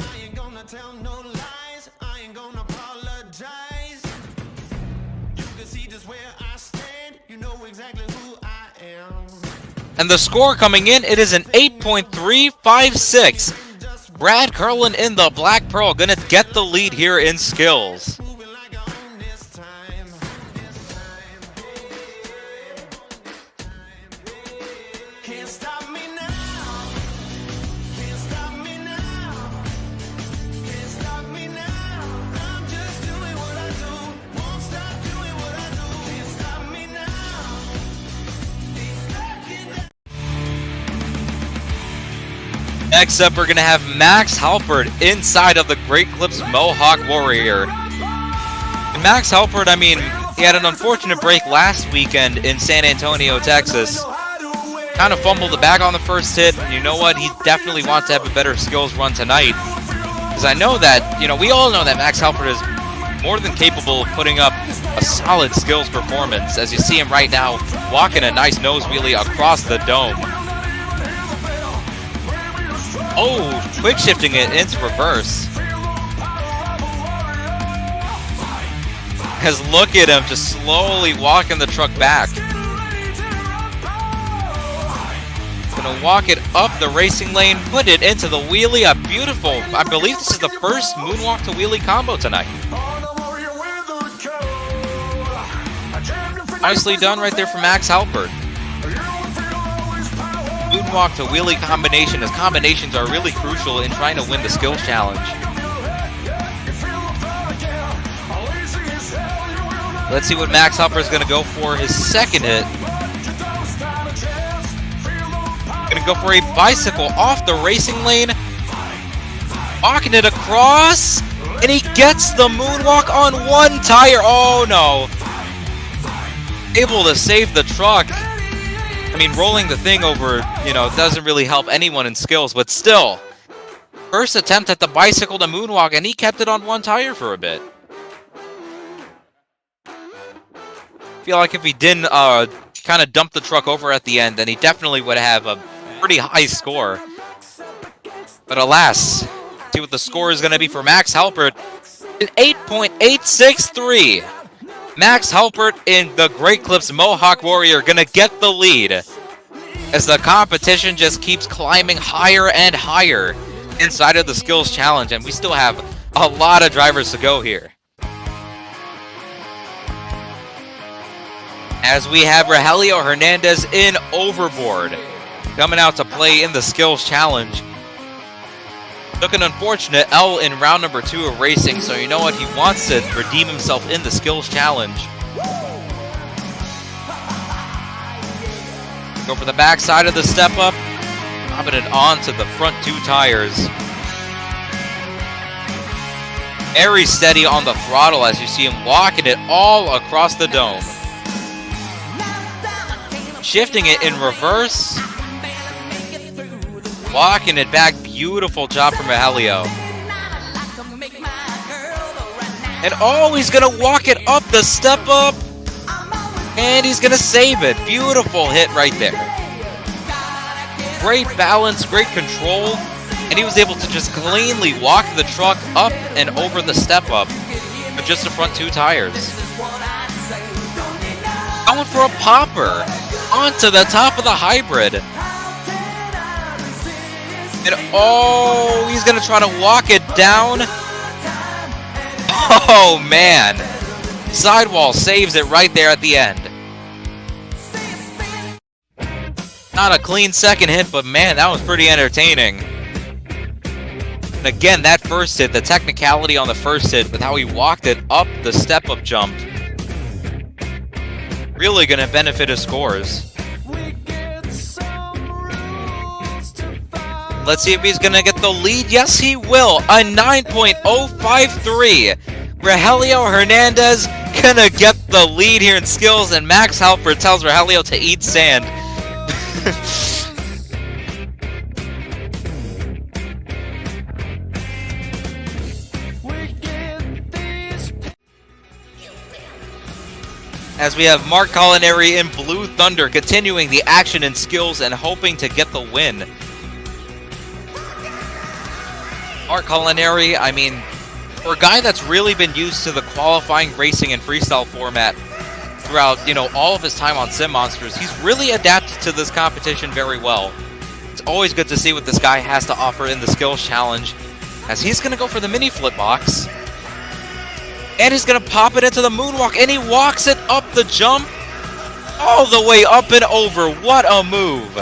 And the score coming in, it is an 8.356. Brad Curlin in the Black Pearl gonna get the lead here in skills. Next up, we're going to have Max Halpert inside of the Great Clips Mohawk Warrior. And Max Halpert, I mean, he had an unfortunate break last weekend in San Antonio, Texas. Kind of fumbled the bag on the first hit. And you know what? He definitely wants to have a better skills run tonight. Because I know that, you know, we all know that Max Halpert is more than capable of putting up a solid skills performance. As you see him right now, walking a nice nose wheelie across the dome. Oh, quick shifting it into reverse. Because look at him just slowly walking the truck back. Gonna walk it up the racing lane, put it into the wheelie. A beautiful, I believe this is the first moonwalk to wheelie combo tonight. Nicely done right there from Max Halpert. Moonwalk to wheelie combination, as combinations are really crucial in trying to win the skills challenge. Let's see what Max Halpert is going to go for his second hit. Going to go for a bicycle off the racing lane. Walking it across. And he gets the moonwalk on one tire. Oh no. Able to save the truck. I mean, rolling the thing over, you know, doesn't really help anyone in skills, but still. First attempt at the bicycle to moonwalk, and he kept it on one tire for a bit. Feel like if he didn't kind of dump the truck over at the end, then he definitely would have a pretty high score. But alas, see what the score is going to be for Max Halpert. An 8.863. Max Halpert in the Great Clips Mohawk Warrior gonna get the lead as the competition just keeps climbing higher and higher inside of the skills challenge, and we still have a lot of drivers to go here. As we have Rogelio Hernandez in Overboard coming out to play in the skills challenge. Took an unfortunate L in round number 2 of racing, so you know what? He wants to redeem himself in the skills challenge. Go for the back side of the step up, popping it onto the front 2 tires. Very steady on the throttle as you see him walking it all across the dome. Shifting it in reverse. Walking it back. Beautiful job from Rogelio. And oh, he's going to walk it up the step up. And he's going to save it. Beautiful hit right there. Great balance, great control. And he was able to just cleanly walk the truck up and over the step up with just the front two tires. Going for a popper onto the top of the hybrid. And oh, he's going to try to walk it down. Oh, man. Sidewall saves it right there at the end. Not a clean second hit, but man, that was pretty entertaining. And again, that first hit, the technicality on the first hit with how he walked it up the step-up jump. Really going to benefit his scores. Let's see if he's going to get the lead. Yes, he will. A 9.053. Rogelio Hernandez going to get the lead here in skills, and Max Halpert tells Rogelio to eat sand. As we have Mark Collinari in Blue Thunder continuing the action and skills and hoping to get the win. Mark Collinari, I mean, for a guy that's really been used to the qualifying racing and freestyle format throughout, all of his time on Sim Monsters, he's really adapted to this competition very well. It's always good to see what this guy has to offer in the skills challenge, as he's going to go for the mini flip box. And he's going to pop it into the moonwalk, and he walks it up the jump all the way up and over. What a move.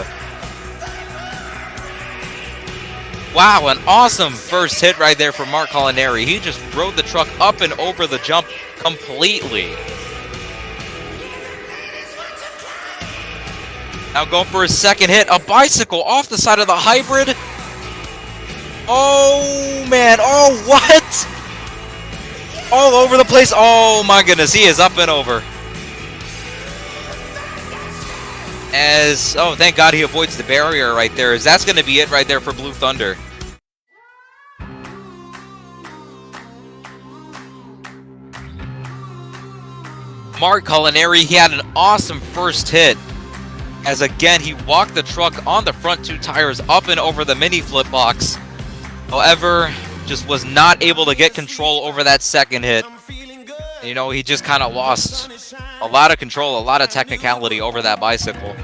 Wow, an awesome first hit right there from Mark Collinari. He just rode the truck up and over the jump completely. Now going for his second hit, a bicycle off the side of the hybrid. Oh, man. Oh, what? All over the place. Oh, my goodness. He is up and over. Oh, thank God he avoids the barrier right there, as that's going to be it right there for Blue Thunder. Mark Collinari, he had an awesome first hit, as again, he walked the truck on the front two tires up and over the mini flip box. However, just was not able to get control over that second hit. He just kind of lost a lot of control, a lot of technicality over that bicycle.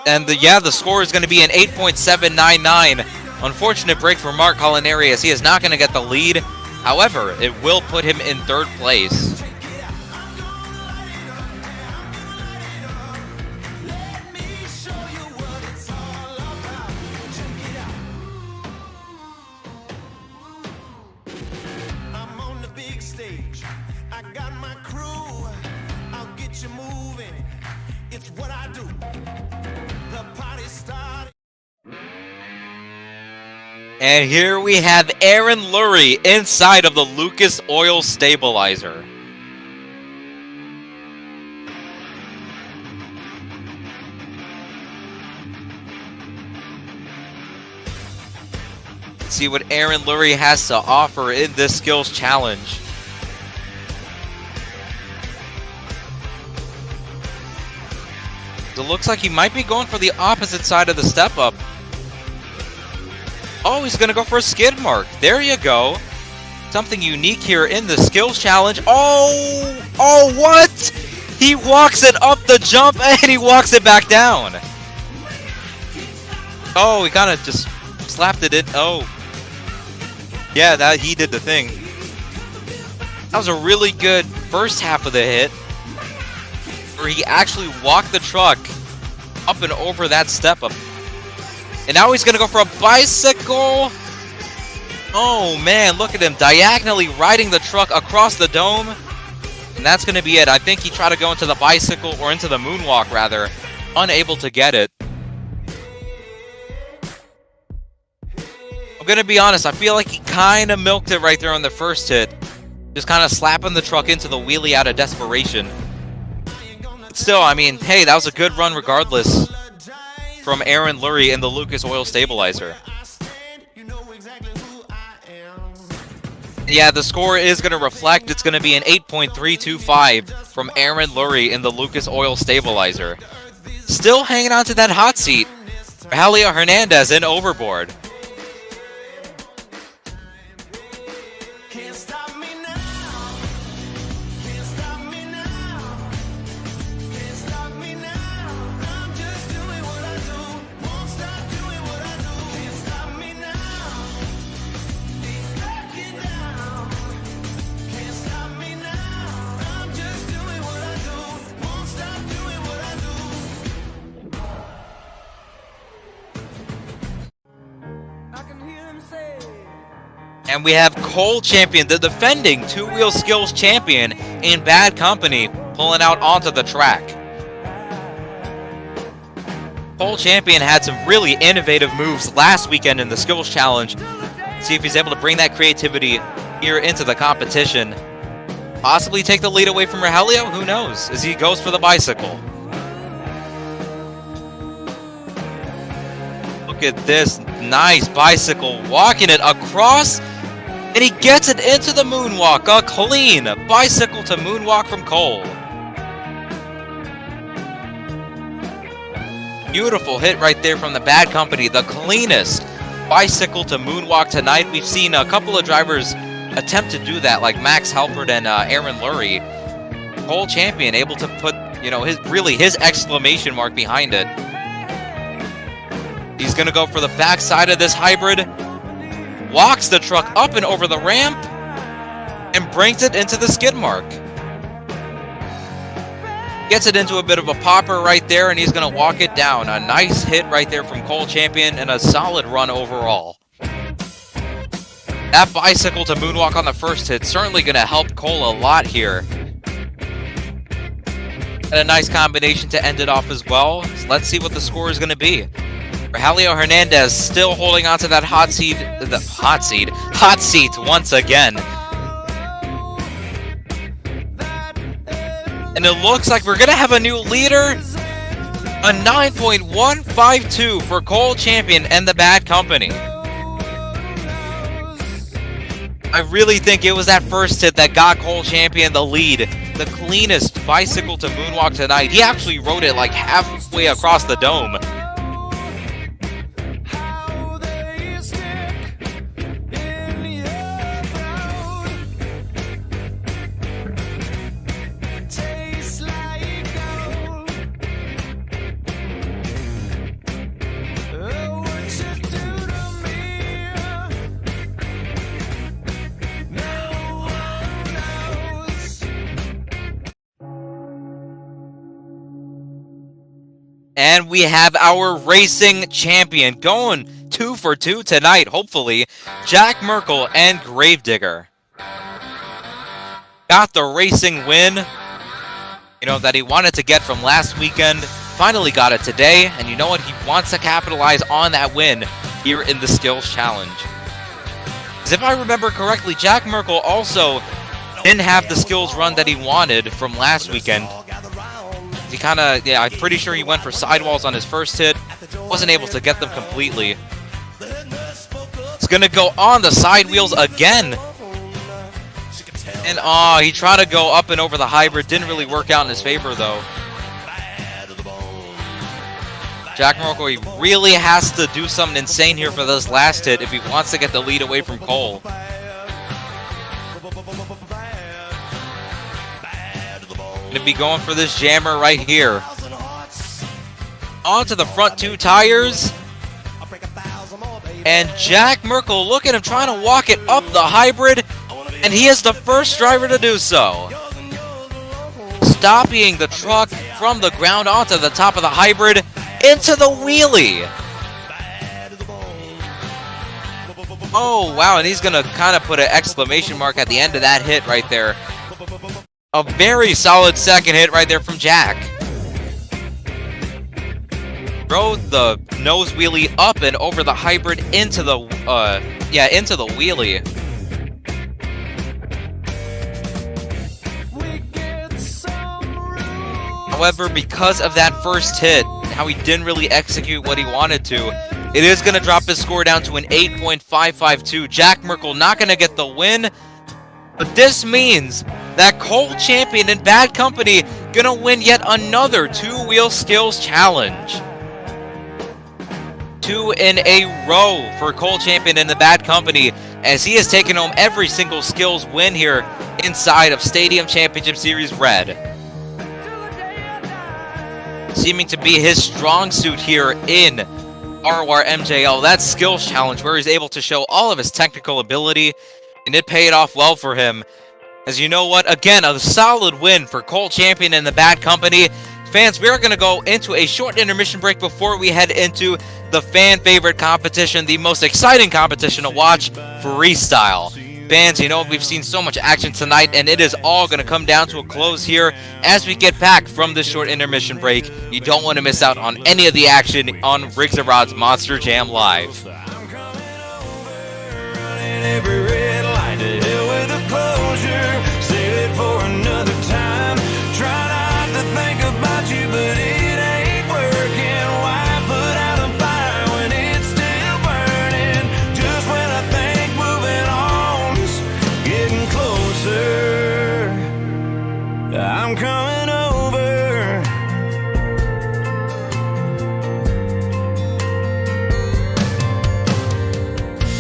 And the score is going to be an 8.799. Unfortunate break for Mark Collinari, as he is not going to get the lead. However, it will put him in third place. And here we have Aaron Lurie inside of the Lucas Oil Stabilizer. Let's see what Aaron Lurie has to offer in this skills challenge. It looks like he might be going for the opposite side of the step up. Oh, he's going to go for a skid mark. There you go. Something unique here in the skills challenge. Oh, what? He walks it up the jump and he walks it back down. Oh, he kind of just slapped it in. Oh. Yeah, he did the thing. That was a really good first half of the hit, where he actually walked the truck up and over that step up. And now he's going to go for a bicycle. Oh, man, look at him diagonally riding the truck across the dome. And that's going to be it. I think he tried to go into the bicycle, or into the moonwalk, rather. Unable to get it. I'm gonna be honest, I feel like he kind of milked it right there on the first hit. Just kind of slapping the truck into the wheelie out of desperation. But still, I mean, hey, that was a good run regardless from Aaron Lurie in the Lucas Oil Stabilizer. Yeah, the score is going to reflect. It's going to be an 8.325 from Aaron Lurie in the Lucas Oil Stabilizer. Still hanging on to that hot seat. Rogelio Hernandez in overboard. And we have Cole Champion, the defending two-wheel skills champion in bad company, pulling out onto the track. Cole Champion had some really innovative moves last weekend in the skills challenge. See if he's able to bring that creativity here into the competition. Possibly take the lead away from Rogelio, who knows, as he goes for the bicycle. Look at this nice bicycle, walking it across, and he gets it into the moonwalk. A clean bicycle to moonwalk from Cole. Beautiful hit right there from the bad company. The cleanest bicycle to moonwalk tonight. We've seen a couple of drivers attempt to do that, like Max Halpert and Aaron Lurie. Cole Champion able to put, you know, his exclamation mark behind it. He's going to go for the backside of this hybrid. Walks the truck up and over the ramp. And brings it into the skid mark. Gets it into a bit of a popper right there, and he's going to walk it down. A nice hit right there from Cole Champion, and a solid run overall. That bicycle to moonwalk on the first hit certainly going to help Cole a lot here. And a nice combination to end it off as well. So let's see what the score is going to be. Rogelio Hernandez still holding on to that hot seat once again. And it looks like we're going to have a new leader. A 9.152 for Cole Champion and the bad company. I really think it was that first hit that got Cole Champion the lead. The cleanest bicycle to moonwalk tonight. He actually rode it like halfway across the dome. And we have our racing champion going 2 for 2 tonight, hopefully. Jack Merkel and Gravedigger. Got the racing win, you know, that he wanted to get from last weekend. Finally got it today, and you know what? He wants to capitalize on that win here in the Skills Challenge. Because if I remember correctly, Jack Merkel also didn't have the skills run that he wanted from last weekend. He kind of, yeah, I'm pretty sure he went for sidewalls on his first hit. Wasn't able to get them completely. It's going to go on the side wheels again. And, he tried to go up and over the hybrid. Didn't really work out in his favor, though. Jack Merkel, he really has to do something insane here for this last hit if he wants to get the lead away from Cole. Going to be going for this jammer right here. Onto the front two tires. And Jack Merkel, look at him trying to walk it up the hybrid. And he is the first driver to do so. Stopping the truck from the ground onto the top of the hybrid into the wheelie. Oh, wow, and he's going to kind of put an exclamation mark at the end of that hit right there. A very solid second hit right there from Jack. throw the nose wheelie up and over the hybrid into the into the wheelie. However, because of that first hit, how he didn't really execute what he wanted to, it is going to drop his score down to an 8.552. Jack Merkel not going to get the win, but this means that Cole Champion in Bad Company going to win yet another two-wheel skills challenge. 2 in a row for Cole Champion in the Bad Company, as he has taken home every single skills win here inside of Stadium Championship Series Red. Seeming to be his strong suit here in RORMJL, that skills challenge where he's able to show all of his technical ability, and it paid off well for him. As you know what, again, a solid win for Cole Champion and the Bad Company. Fans, we are going to go into a short intermission break before we head into the fan favorite competition, the most exciting competition to watch, freestyle. Fans, you know, we've seen so much action tonight, and it is all going to come down to a close here as we get back from this short intermission break. You don't want to miss out on any of the action on Riggs and Rod's Monster Jam Live. Every red light to hell with a closure. Save it for another time. Try not to think about you, but it ain't working. Why put out a fire when it's still burning? Just when I think moving on's getting closer, I'm coming over.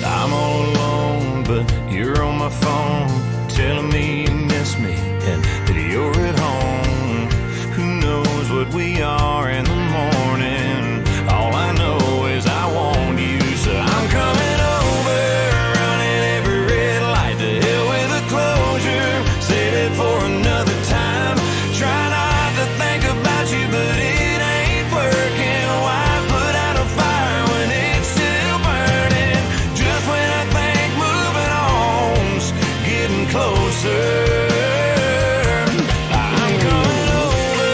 I'm all alone, but you're on my phone, telling me you miss me and that you're at home. Who knows what we are in the morning? All I know is I want you, so I'm coming over. Running every red light to hell with a closure. Save it for another time. Try not to think about you, but it ain't working. Why put out a fire when it's still burning? Just when I think moving on's getting closer, I'm coming over.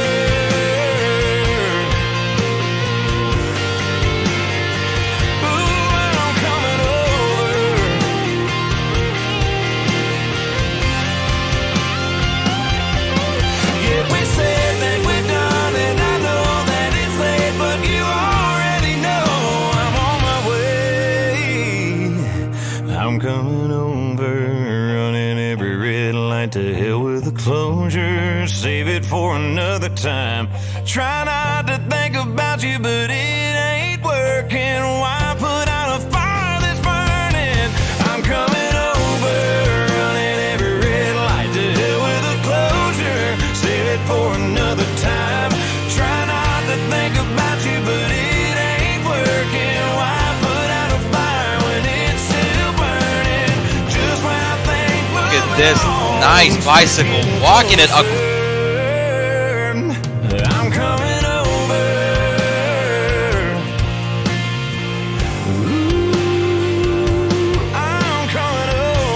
Ooh, I'm coming over. Yeah, we said that we're done, and I know that it's late, but you already know I'm on my way. I'm coming over, running every red light to hell with a closure. Save it for another time. Try not to think about you, but it ain't working. Why put out a fire that's burning? I'm coming over, running every red light to hell with a closure. Save it for another time. Try not to think about you, but it ain't working. Why put out a fire when it's still burning? Just when I think Look at this nice bicycle, walking it up. I'm coming over. Ooh, I'm coming over.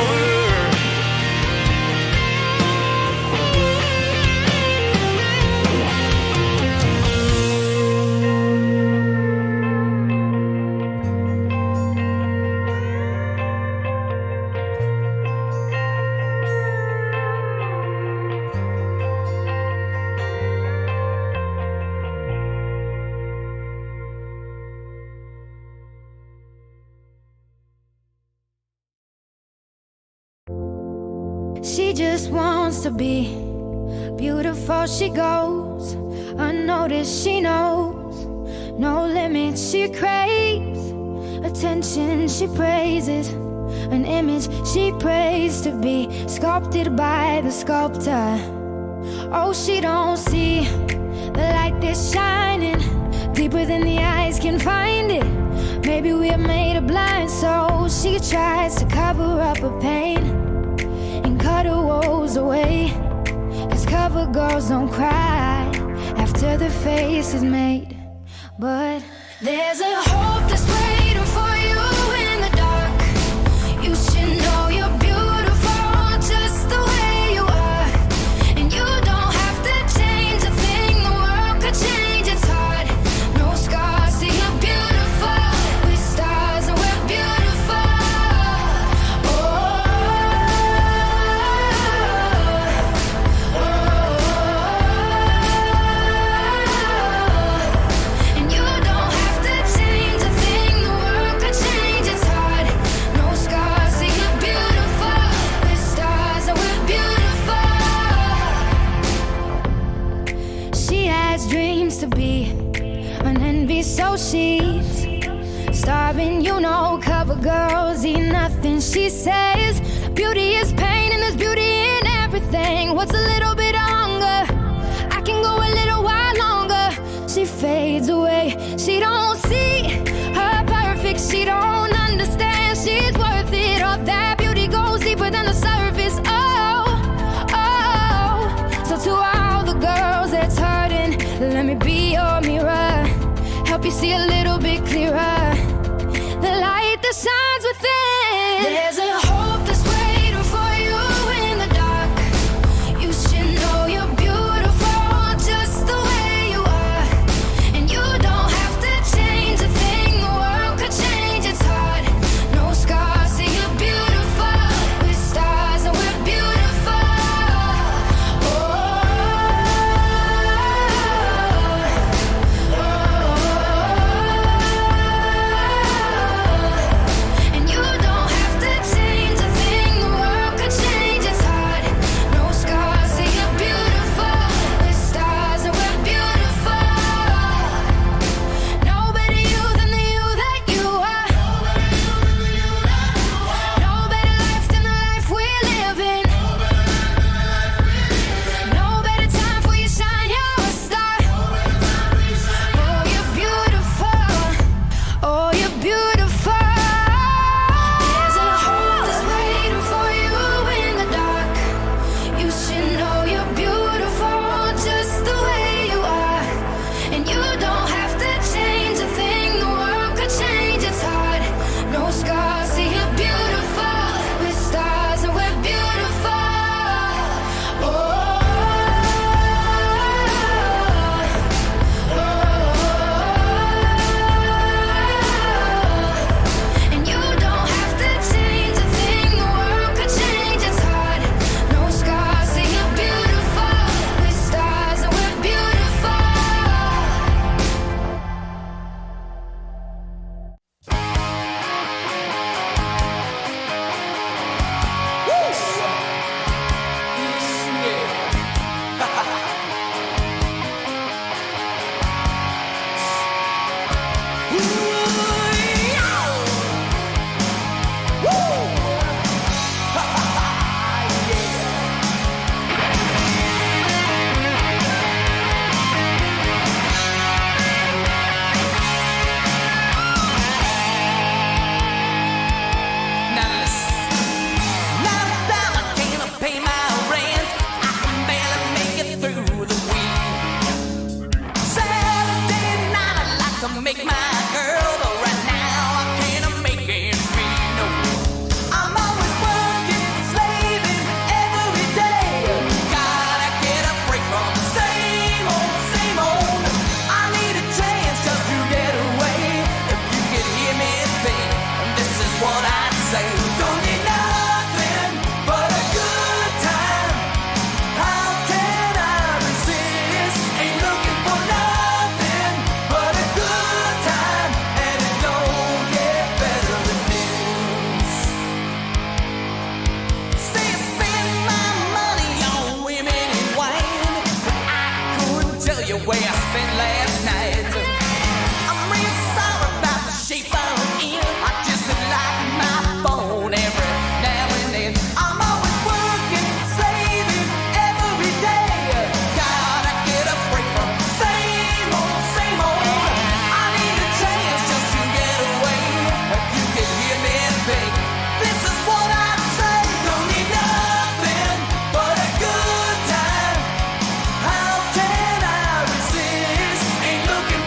She just wants to be beautiful. She goes unnoticed. She knows no limits. She craves attention. She praises an image she prays to be sculpted by the sculptor. Oh, she don't see the light that's shining deeper than the eyes can find it. Maybe we're made of blind, so she tries to cover up her pain and cut her woes away. 'Cause cover girls don't cry after the face is made. But there's a hope that's waiting for you in the dark. You should know you're beautiful just the way you are. And you don't have to change a thing, the world could change its heart. No scars girls eat nothing. She says beauty is pain and there's beauty in everything. What's a little bit of hunger? I can go a little while longer. She fades away. She don't see her perfect. She don't understand she's worth it. All that beauty goes deeper than the surface. Oh, oh. So to all the girls that's hurting, let me be your mirror. Help you see a little bit clearer. The light that shines within. There's a hope that's waiting for you in the dark. You should know you're beautiful just the way you are. And you don't have to change a thing. The world could change, it's hard. No scars, see you're beautiful. We're stars and we're beautiful. And you don't have to change a thing. The world could change, it's hard. No scars, see you're beautiful. We're stars and we're beautiful. No better you than the you that you are. No better life than the life we're living. No better time for you shine, you're a star. Oh, you're beautiful. Oh, you're beautiful. There's a hope that's waiting for you in the dark. You should know you're beautiful just the way you are. And you don't have to change a thing. The world could change, it's hard. No scars, see you're beautiful. We're stars and we're beautiful. And you don't have to change a thing. The world could change, it's hard. No scars, see you're beautiful. We're stars and we're beautiful. Now listen. Not a dollar can pay my rent. I can barely make it through the week. Saturday night I'd like to make my girl, but right now I can't make ends meet. No, I'm always working, slaving every day. Gotta get a break from the same old, same old. I need a chance just to get away. If you could hear me think, this is what I'd say. Don't need nothing but a good time. How can I resist? Ain't looking for nothing but a good time, and it don't get better than this. Say I spend my money on women and wine, but I couldn't tell you where I spent last night. I'm real sorry about the shape I'm in. I just like my phone every now and then. I'm always working, slaving every day. Gotta get a break from the same old, same old. I need a chance just to get away. If you could hear me think, this is what I say. Don't need nothing but a good time. How can I resist? Ain't looking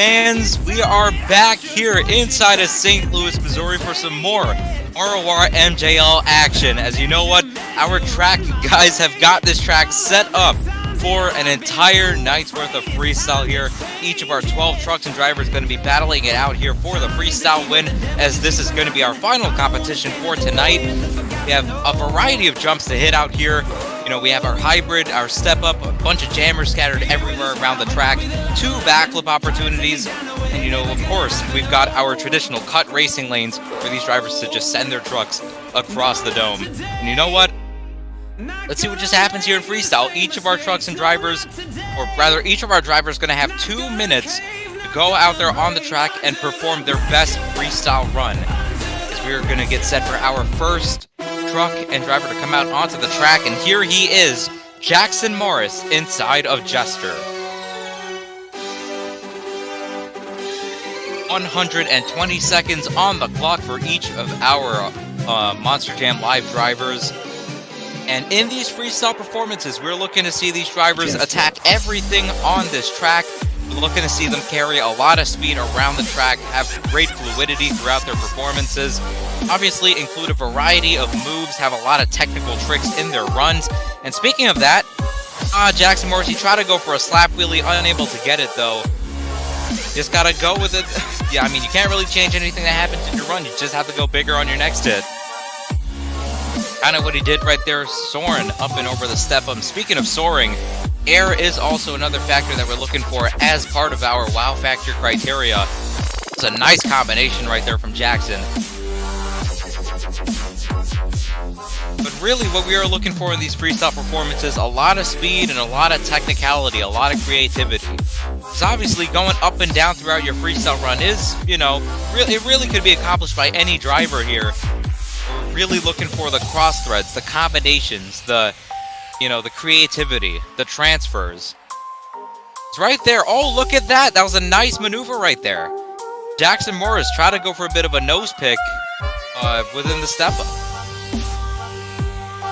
Fans, we are back here inside of St. Louis, Missouri for some more RORMJL action. As you know what, our track guys have got this track set up for an entire night's worth of freestyle here. Each of our 12 trucks and drivers going to be battling it out here for the freestyle win, as this is going to be our final competition for tonight. We have a variety of jumps to hit out here. You know, we have our hybrid, our step up, a bunch of jammers scattered everywhere around the track, 2 backflip opportunities, and you know, of course, we've got our traditional cut racing lanes for these drivers to just send their trucks across the dome. And you know what? Let's see what just happens here in freestyle. Each of our trucks and drivers, or rather each of our drivers, going to have 2 minutes to go out there on the track and perform their best freestyle run. As we're going to get set for our first truck and driver to come out onto the track, and here he is, Jackson Morris inside of Jester. 120 seconds on the clock for each of our Monster Jam Live drivers. And in these freestyle performances, we're looking to see these drivers attack everything on this track. We're looking to see them carry a lot of speed around the track, have great fluidity throughout their performances, obviously include a variety of moves, have a lot of technical tricks in their runs. And speaking of that, Jackson Morris, he tried to go for a slap wheelie, unable to get it though. Just gotta go with it. Yeah, I mean, you can't really change anything that happens in your run, you just have to go bigger on your next hit. Kind of what he did right there, soaring up and over the step up. Speaking of soaring, air is also another factor that we're looking for as part of our wow factor criteria. It's a nice combination right there from Jackson. But really what we are looking for in these freestyle performances, a lot of speed and a lot of technicality, a lot of creativity. Because obviously going up and down throughout your freestyle run is, you know, it really could be accomplished by any driver here. We're really looking for the cross threads, the combinations, the creativity, the transfers. It's right there. Oh, look at that. That was a nice maneuver right there. Jackson Morris tried to go for a bit of a nose pick within the step up.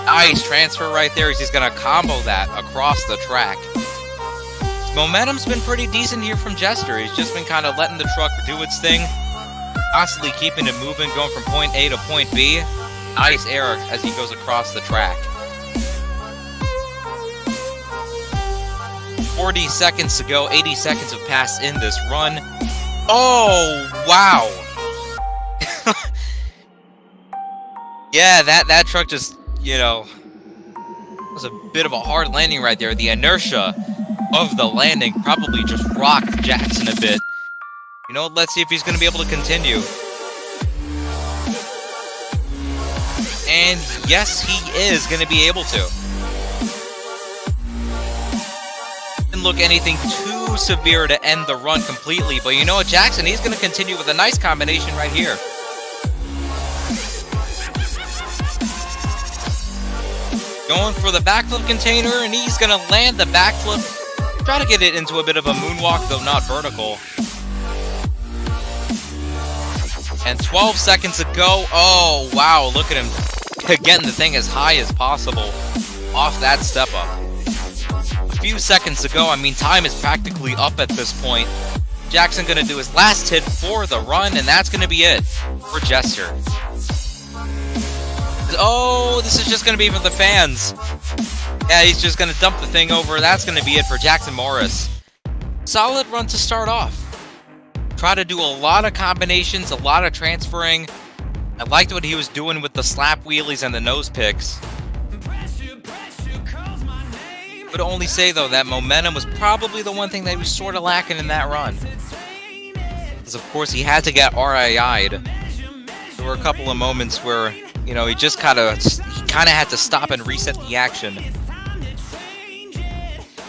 Nice transfer right there. He's just going to combo that across the track. His momentum's been pretty decent here from Jester. He's just been kind of letting the truck do its thing, constantly keeping it moving, going from point A to point B. Nice air as he goes across the track. 40 seconds to go. 80 seconds have passed in this run. Oh, wow. Yeah, that truck just, was a bit of a hard landing right there. The inertia of the landing probably just rocked Jackson a bit. You know, let's see if he's going to be able to continue. And yes, he is going to be able to. Didn't look anything too severe to end the run completely, but you know what, Jackson, he's going to continue with a nice combination right here. Going for the backflip container, and he's going to land the backflip. Try to get it into a bit of a moonwalk, though not vertical. And 12 seconds to go. Oh, wow, look at him getting the thing as high as possible off that step up. A few seconds to go. I mean, time is practically up at this point. Jackson going to do his last hit for the run, and that's going to be it for Jester. Oh, this is just going to be for the fans. Yeah, he's just going to dump the thing over. That's going to be it for Jackson Morris. Solid run to start off. Try to do a lot of combinations, a lot of transferring. I liked what he was doing with the slap wheelies and the nose picks. Would only say, though, that momentum was probably the one thing that he was sort of lacking in that run. Because, of course, he had to get RII'd. There were a couple of moments where, he just kind of had to stop and reset the action.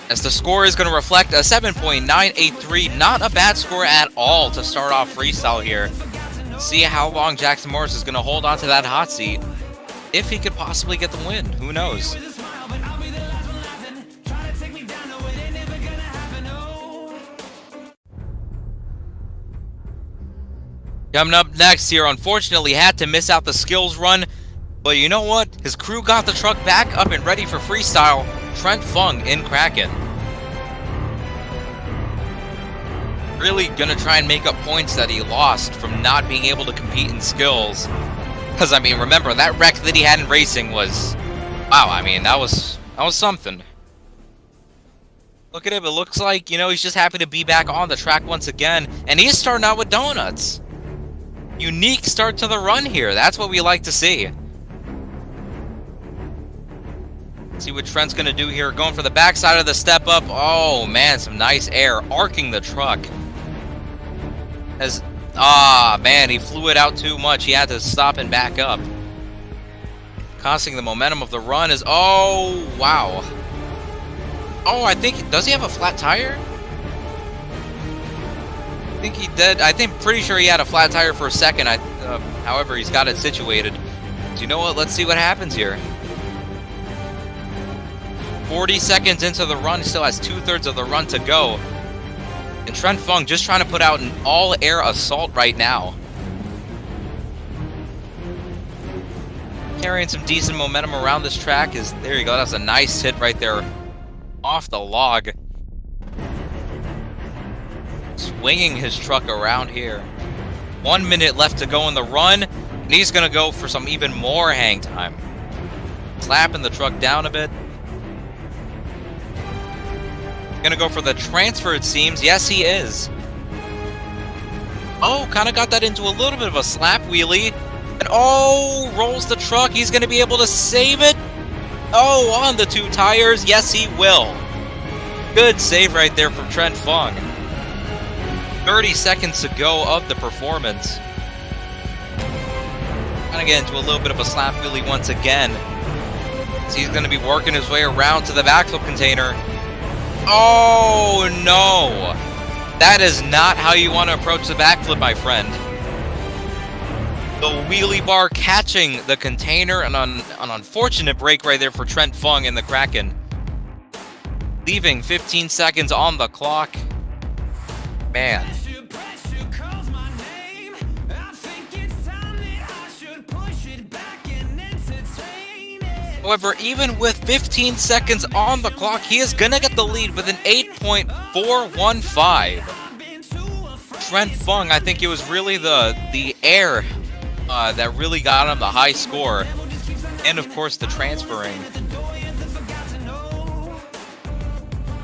As the score is going to reflect a 7.983, not a bad score at all to start off freestyle here. See how long Jackson Morris is going to hold on to that hot seat. If he could possibly get the win, who knows? Coming up next here, unfortunately had to miss out the skills run, but you know what? His crew got the truck back up and ready for freestyle. Trent Fung in Kraken. Really gonna try and make up points that he lost from not being able to compete in skills. Because, I mean, remember, that wreck that he had in racing was... Wow, I mean, that was something. Look at him, it looks like, you know, he's just happy to be back on the track once again. And he's starting out with donuts. Unique start to the run here. That's what we like to see. See what Trent's gonna do here. Going for the backside of the step up. Oh, man, some nice air. Arcing the truck. Man, he flew it out too much. He had to stop and back up. Costing the momentum of the run is... Oh, wow. Oh, I think... Does he have a flat tire? I think he did. Pretty sure he had a flat tire for a second. However, he's got it situated. So you know what? Let's see what happens here. 40 seconds into the run. Still has 2/3 of the run to go. And Trent Fung just trying to put out an all-air assault right now. Carrying some decent momentum around this track is... There you go. That's a nice hit right there off the log. Swinging his truck around here. 1 minute left to go in the run. And he's going to go for some even more hang time. Slapping the truck down a bit. Gonna go for the transfer, it seems. Yes, he is. Oh, kind of got that into a little bit of a slap wheelie. And oh, rolls the truck. He's gonna be able to save it. Oh, on the 2 tires. Yes, he will. Good save right there from Trent Fung. 30 seconds to go of the performance. Gonna get into a little bit of a slap wheelie once again. So he's gonna be working his way around to the backflip container. Oh, no. That is not how you want to approach the backflip, my friend. The wheelie bar catching the container, and an unfortunate break right there for Trent Fung in the Kraken. Leaving 15 seconds on the clock. Man. However, even with 15 seconds on the clock, he is going to get the lead with an 8.415. Trent Fung, I think it was really the air that really got him the high score. And, of course, the transferring.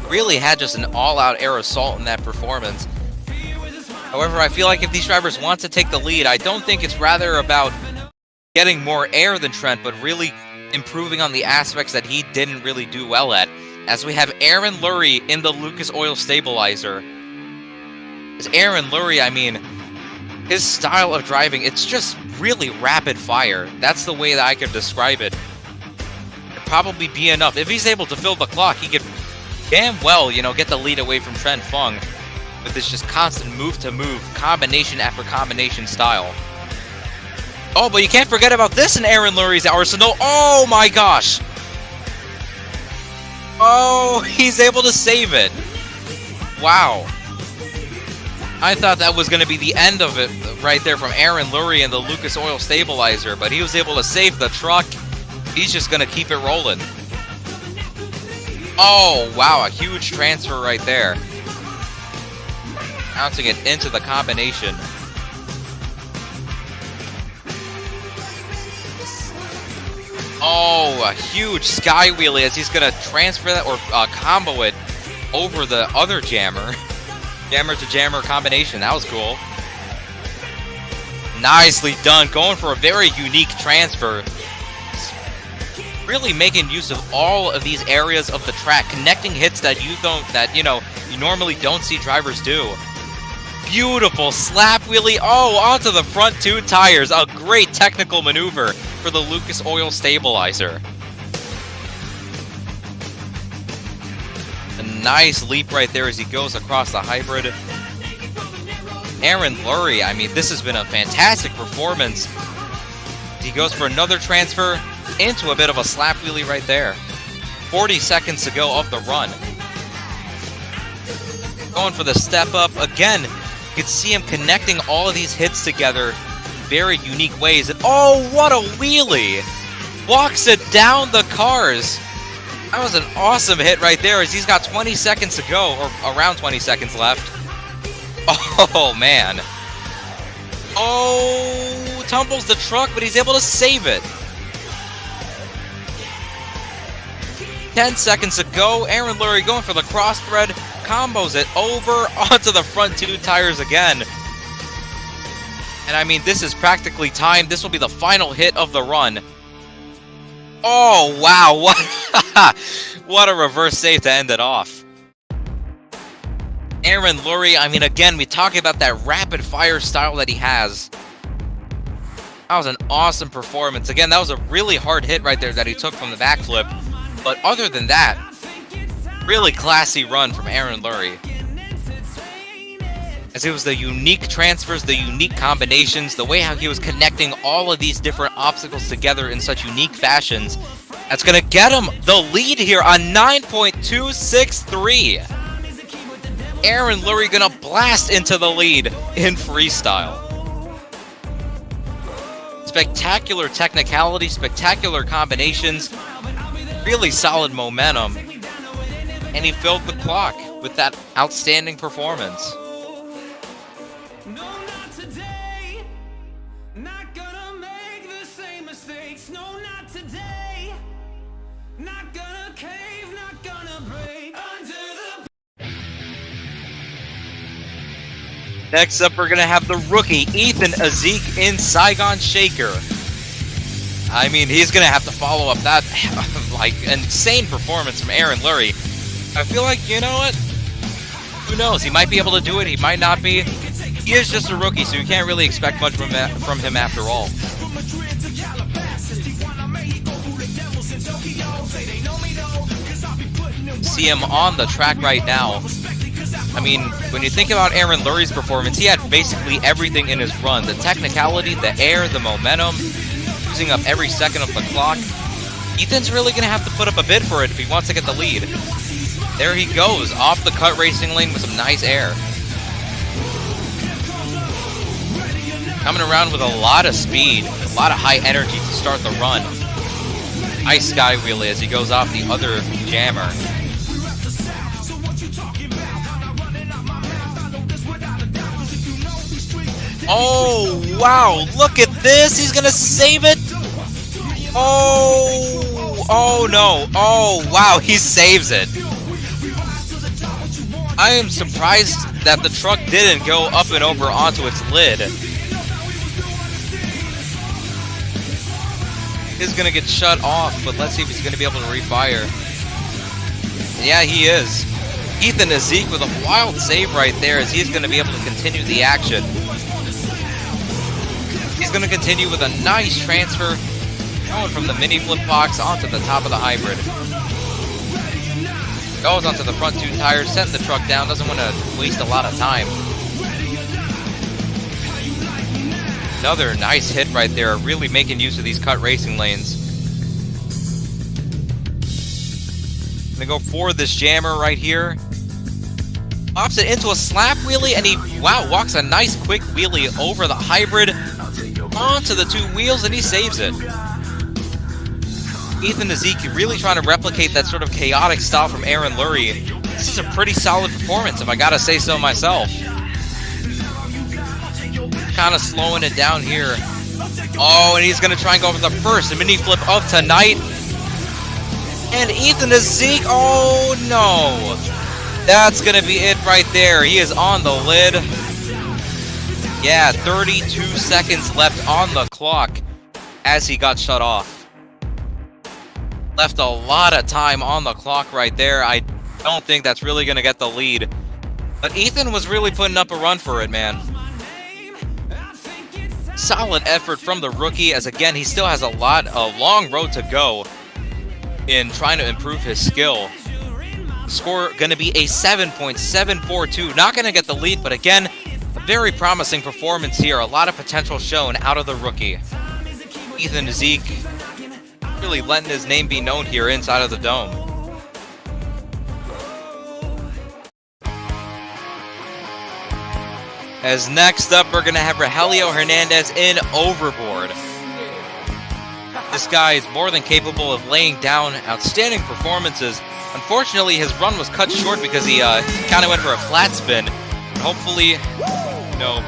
Really had just an all-out air assault in that performance. However, I feel like if these drivers want to take the lead, I don't think it's rather about getting more air than Trent, but really improving on the aspects that he didn't really do well at. As we have Aaron Lurie in the Lucas Oil Stabilizer. As Aaron Lurie, I mean, his style of driving, it's just really rapid fire. That's the way that I could describe it. It'd probably be enough. If he's able to fill the clock, he could damn well, you know, get the lead away from Trent Fung with this just constant move-to-move, combination after combination style. Oh, but you can't forget about this in Aaron Lurie's arsenal. Oh my gosh. Oh, he's able to save it. Wow. I thought that was going to be the end of it right there from Aaron Lurie and the Lucas Oil Stabilizer, but he was able to save the truck. He's just going to keep it rolling. Oh, wow, a huge transfer right there. Bouncing it into the combination. Oh, a huge sky wheelie as he's going to transfer that or combo it over the other jammer. Jammer to jammer combination. That was cool. Nicely done. Going for a very unique transfer. Really making use of all of these areas of the track, connecting hits that you normally don't see drivers do. Beautiful slap wheelie. Oh, onto the front 2 tires. A great technical maneuver for the Lucas Oil Stabilizer. A nice leap right there as he goes across the hybrid. Aaron Lurie, I mean, this has been a fantastic performance. He goes for another transfer into a bit of a slap wheelie right there. 40 seconds to go of the run. Going for the step up again. You can see him connecting all of these hits together in very unique ways. And oh, what a wheelie! Walks it down the cars. That was an awesome hit right there as he's got 20 seconds to go, or around 20 seconds left. Oh, man. Oh, tumbles the truck, but he's able to save it. 10 seconds to go. Aaron Lurie going for the cross thread. Combos it over onto the front two tires again. And I mean, this is practically timed. This will be the final hit of the run. Oh, wow. What a reverse save to end it off. Aaron Lurie, I mean, again, we talk about that rapid fire style that he has. That was an awesome performance. Again, that was a really hard hit right there that he took from the backflip. But other than that, really classy run from Aaron Lurie. As it was the unique transfers, the unique combinations, the way how he was connecting all of these different obstacles together in such unique fashions. That's going to get him the lead here on 9.263. Aaron Lurie going to blast into the lead in freestyle. Spectacular technicality, spectacular combinations, really solid momentum, and he filled the clock with that outstanding performance. No, not today. Not gonna make the same mistakes. No, not today. Not gonna cave, not gonna break under the. Next up, we're going to have the rookie, Ethan Azik in Saigon Shaker. I mean, he's going to have to follow up that, like, insane performance from Aaron Lurie. I feel like, you know what? Who knows? He might be able to do it. He might not be. He is just a rookie, so you can't really expect much from him after all. See him on the track right now. I mean, when you think about Aaron Lurie's performance, he had basically everything in his run. The technicality, the air, the momentum, using up every second of the clock. Ethan's really going to have to put up a bid for it if he wants to get the lead. There he goes, off the cut racing lane with some nice air. Coming around with a lot of speed, a lot of high energy to start the run. Nice sky wheelie as he goes off the other jammer. Oh, wow, look at this. He's going to save it. Oh no. Oh, wow, he saves it. I am surprised that the truck didn't go up and over onto its lid. He's going to get shut off, but let's see if he's going to be able to refire. Yeah, he is. Ethan Azik with a wild save right there as he's going to be able to continue the action. He's going to continue with a nice transfer, going from the mini flip box onto the top of the hybrid. Goes onto the front two tires, setting the truck down, doesn't want to waste a lot of time. Another nice hit right there, really making use of these cut racing lanes. Gonna go for this jammer right here. Pops it into a slap wheelie, and he, wow, walks a nice quick wheelie over the hybrid onto the two wheels, and he saves it. Ethan Azik really trying to replicate that sort of chaotic style from Aaron Lurie. This is a pretty solid performance, if I gotta say so myself. Kind of slowing it down here. Oh, and he's gonna try and go for the first mini flip of tonight. And Ethan Azik, oh no! That's gonna be it right there. He is on the lid. Yeah, 32 seconds left on the clock as he got shut off. Left a lot of time on the clock right there. I don't think that's really going to get the lead. But Ethan was really putting up a run for it, man. Solid effort from the rookie, as again, he still has a long road to go in trying to improve his skill. Score going to be a 7.742. Not going to get the lead, but again, a very promising performance here. A lot of potential shown out of the rookie. Ethan Azik really letting his name be known here inside of the dome. As next up, we're going to have Rogelio Hernandez in Overboard. This guy is more than capable of laying down outstanding performances. Unfortunately, his run was cut short because he kind of went for a flat spin hopefully, you know,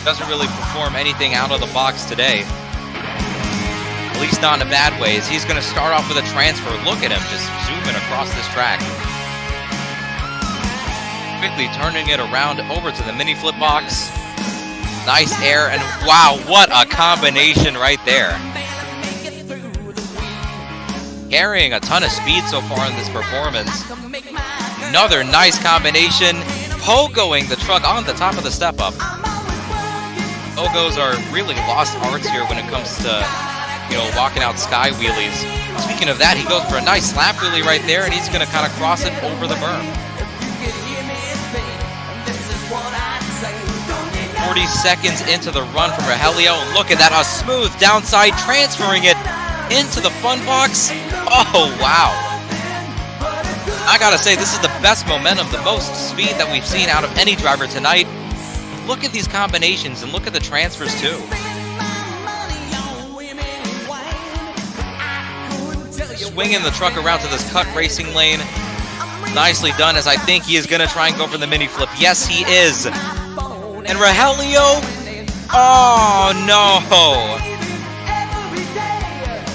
doesn't really perform anything out of the box today. At least not in a bad way, as he's going to start off with a transfer. Look at him, just zooming across this track. Quickly turning it around over to the mini flip box. Nice air, and wow, what a combination right there. Carrying a ton of speed so far in this performance. Another nice combination. Pogoing the truck on the top of the step-up. Pogos are really lost arts here when it comes to, you know, walking out sky wheelies. Speaking of that, he goes for a nice slap wheelie right there, and he's going to kind of cross it over the berm. 40 seconds into the run from Rogelio. Look at that, a smooth downside, transferring it into the fun box. Oh, wow. I gotta say, this is the best momentum, the most speed that we've seen out of any driver tonight. Look at these combinations, and look at the transfers, too. Swinging the truck around to this cut racing lane. Nicely done, as I think he is going to try and go for the mini flip. Yes, he is. And Rogelio, oh no.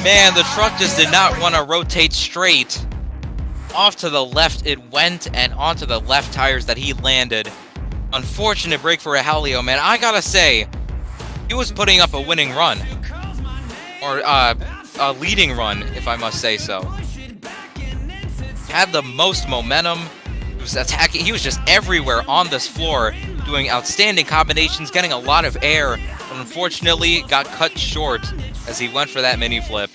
Man, the truck just did not want to rotate straight. Off to the left it went, and onto the left tires that he landed. Unfortunate break for Rogelio, man. I gotta say, he was putting up a winning run. Or a leading run, if I must say so. Had the most momentum. He was attacking. He was just everywhere on this floor, doing outstanding combinations, getting a lot of air, but unfortunately got cut short as he went for that mini flip.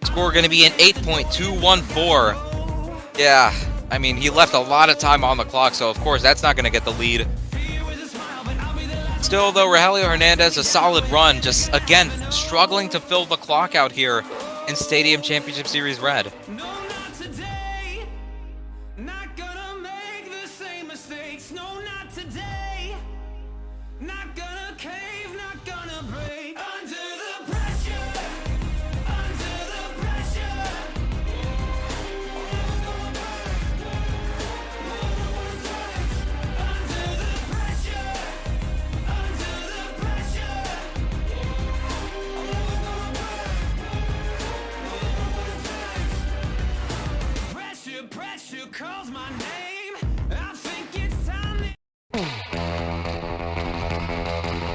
Score going to be an 8.214. Yeah, I mean, he left a lot of time on the clock, so of course that's not going to get the lead. Still, though, Rogelio Hernandez, a solid run, just, again, struggling to fill the clock out here in Stadium Championship Series Red.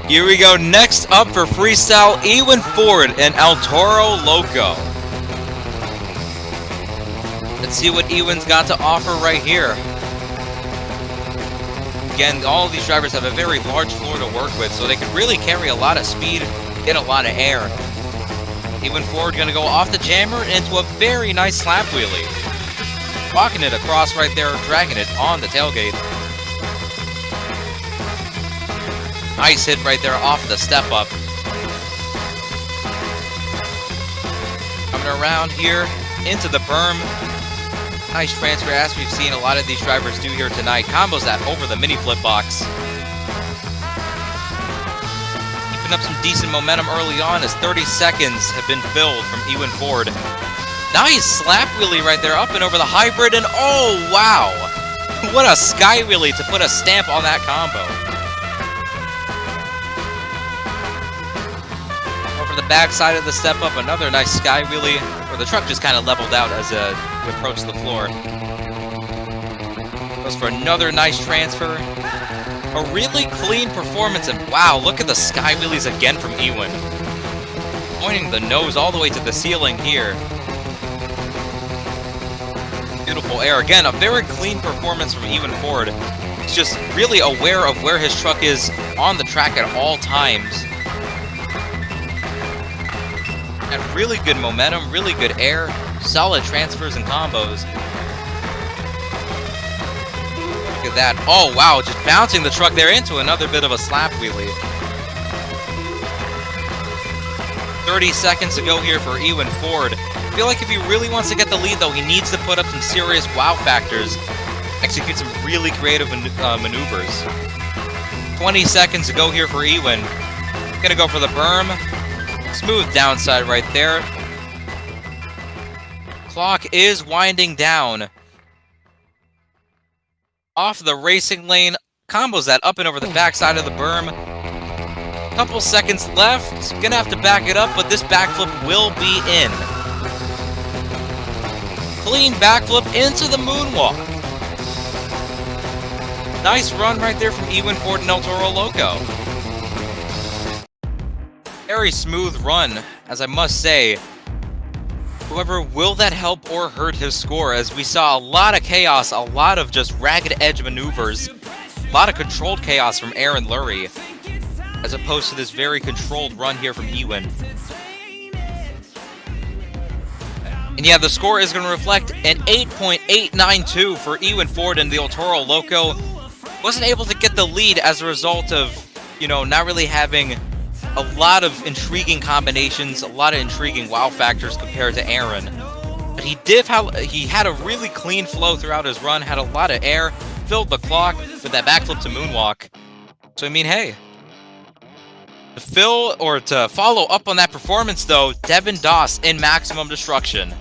Here we go, next up for freestyle, Ewan Ford and El Toro Loco. Let's see what Ewan's got to offer right here. Again, all of these drivers have a very large floor to work with, so they can really carry a lot of speed, get a lot of air. Ewan Ford going to go off the jammer into a very nice slap wheelie. Walking it across right there, dragging it on the tailgate. Nice hit right there off the step up. Coming around here into the berm. Nice transfer, as we've seen a lot of these drivers do here tonight. Combos that over the mini flip box. Keeping up some decent momentum early on as 30 seconds have been filled from Ewan Ford. Nice slap wheelie right there up and over the hybrid, and oh wow! What a sky wheelie to put a stamp on that combo. Over the back side of the step up, another nice sky wheelie where the truck just kind of leveled out as we approached the floor. Goes for another nice transfer. A really clean performance, and wow, look at the sky wheelies again from Ewan. Pointing the nose all the way to the ceiling here. Beautiful air. Again, a very clean performance from Ewan Ford. He's just really aware of where his truck is on the track at all times. And really good momentum, really good air, solid transfers and combos. Look at that. Oh, wow, just bouncing the truck there into another bit of a slap wheelie. 30 seconds to go here for Ewan Ford. I feel like if he really wants to get the lead, though, he needs to put up some serious wow factors, execute some really creative maneuvers. 20 seconds to go here for Ewan. Gonna go for the berm. Smooth downside right there. Clock is winding down. Off the racing lane, combos that up and over the backside of the berm. Couple seconds left, gonna have to back it up, but this backflip will be in. Clean backflip into the moonwalk. Nice run right there from Ewan Ford and El Toro Loco. Very smooth run, as I must say. However, will that help or hurt his score, as we saw a lot of chaos, a lot of just ragged edge maneuvers, a lot of controlled chaos from Aaron Lurie, as opposed to this very controlled run here from Ewan. And yeah, the score is going to reflect an 8.892 for Ewan Ford and the El Toro Loco. Wasn't able to get the lead as a result of, you know, not really having a lot of intriguing combinations, a lot of intriguing wow factors compared to Aaron. But he had a really clean flow throughout his run, had a lot of air, filled the clock with that backflip to moonwalk. So I mean, hey. To follow up on that performance though, Devin Doss in Maximum Destruction.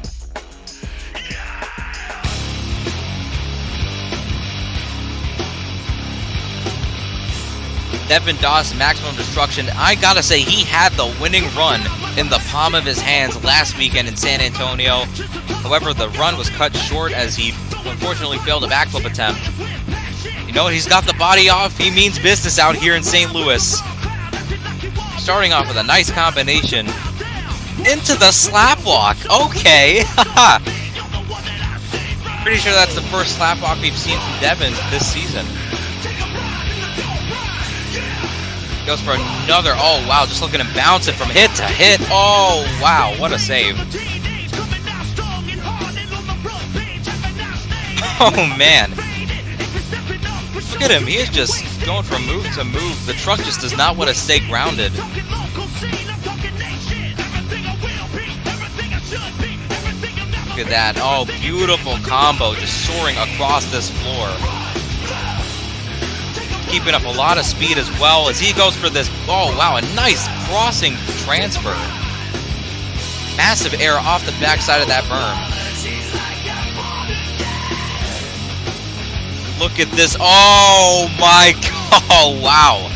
Devin Doss, Maximum Destruction. I gotta say, he had the winning run in the palm of his hands last weekend in San Antonio. However, the run was cut short as he unfortunately failed a backflip attempt. You know, he's got the body off. He means business out here in St. Louis. Starting off with a nice combination. Into the slap walk. Okay. Pretty sure that's the first slap walk we've seen from Devin this season. Goes for another. Oh, wow. Just looking at him bouncing from hit to hit. Oh, wow. What a save. Oh, man. Look at him. He is just going from move to move. The truck just does not want to stay grounded. Look at that. Oh, beautiful combo. Just soaring across this floor. Keeping up a lot of speed as well as he goes for this. Oh, wow, a nice crossing transfer. Massive air off the backside of that berm. Look at this. Oh, my God. Oh, wow.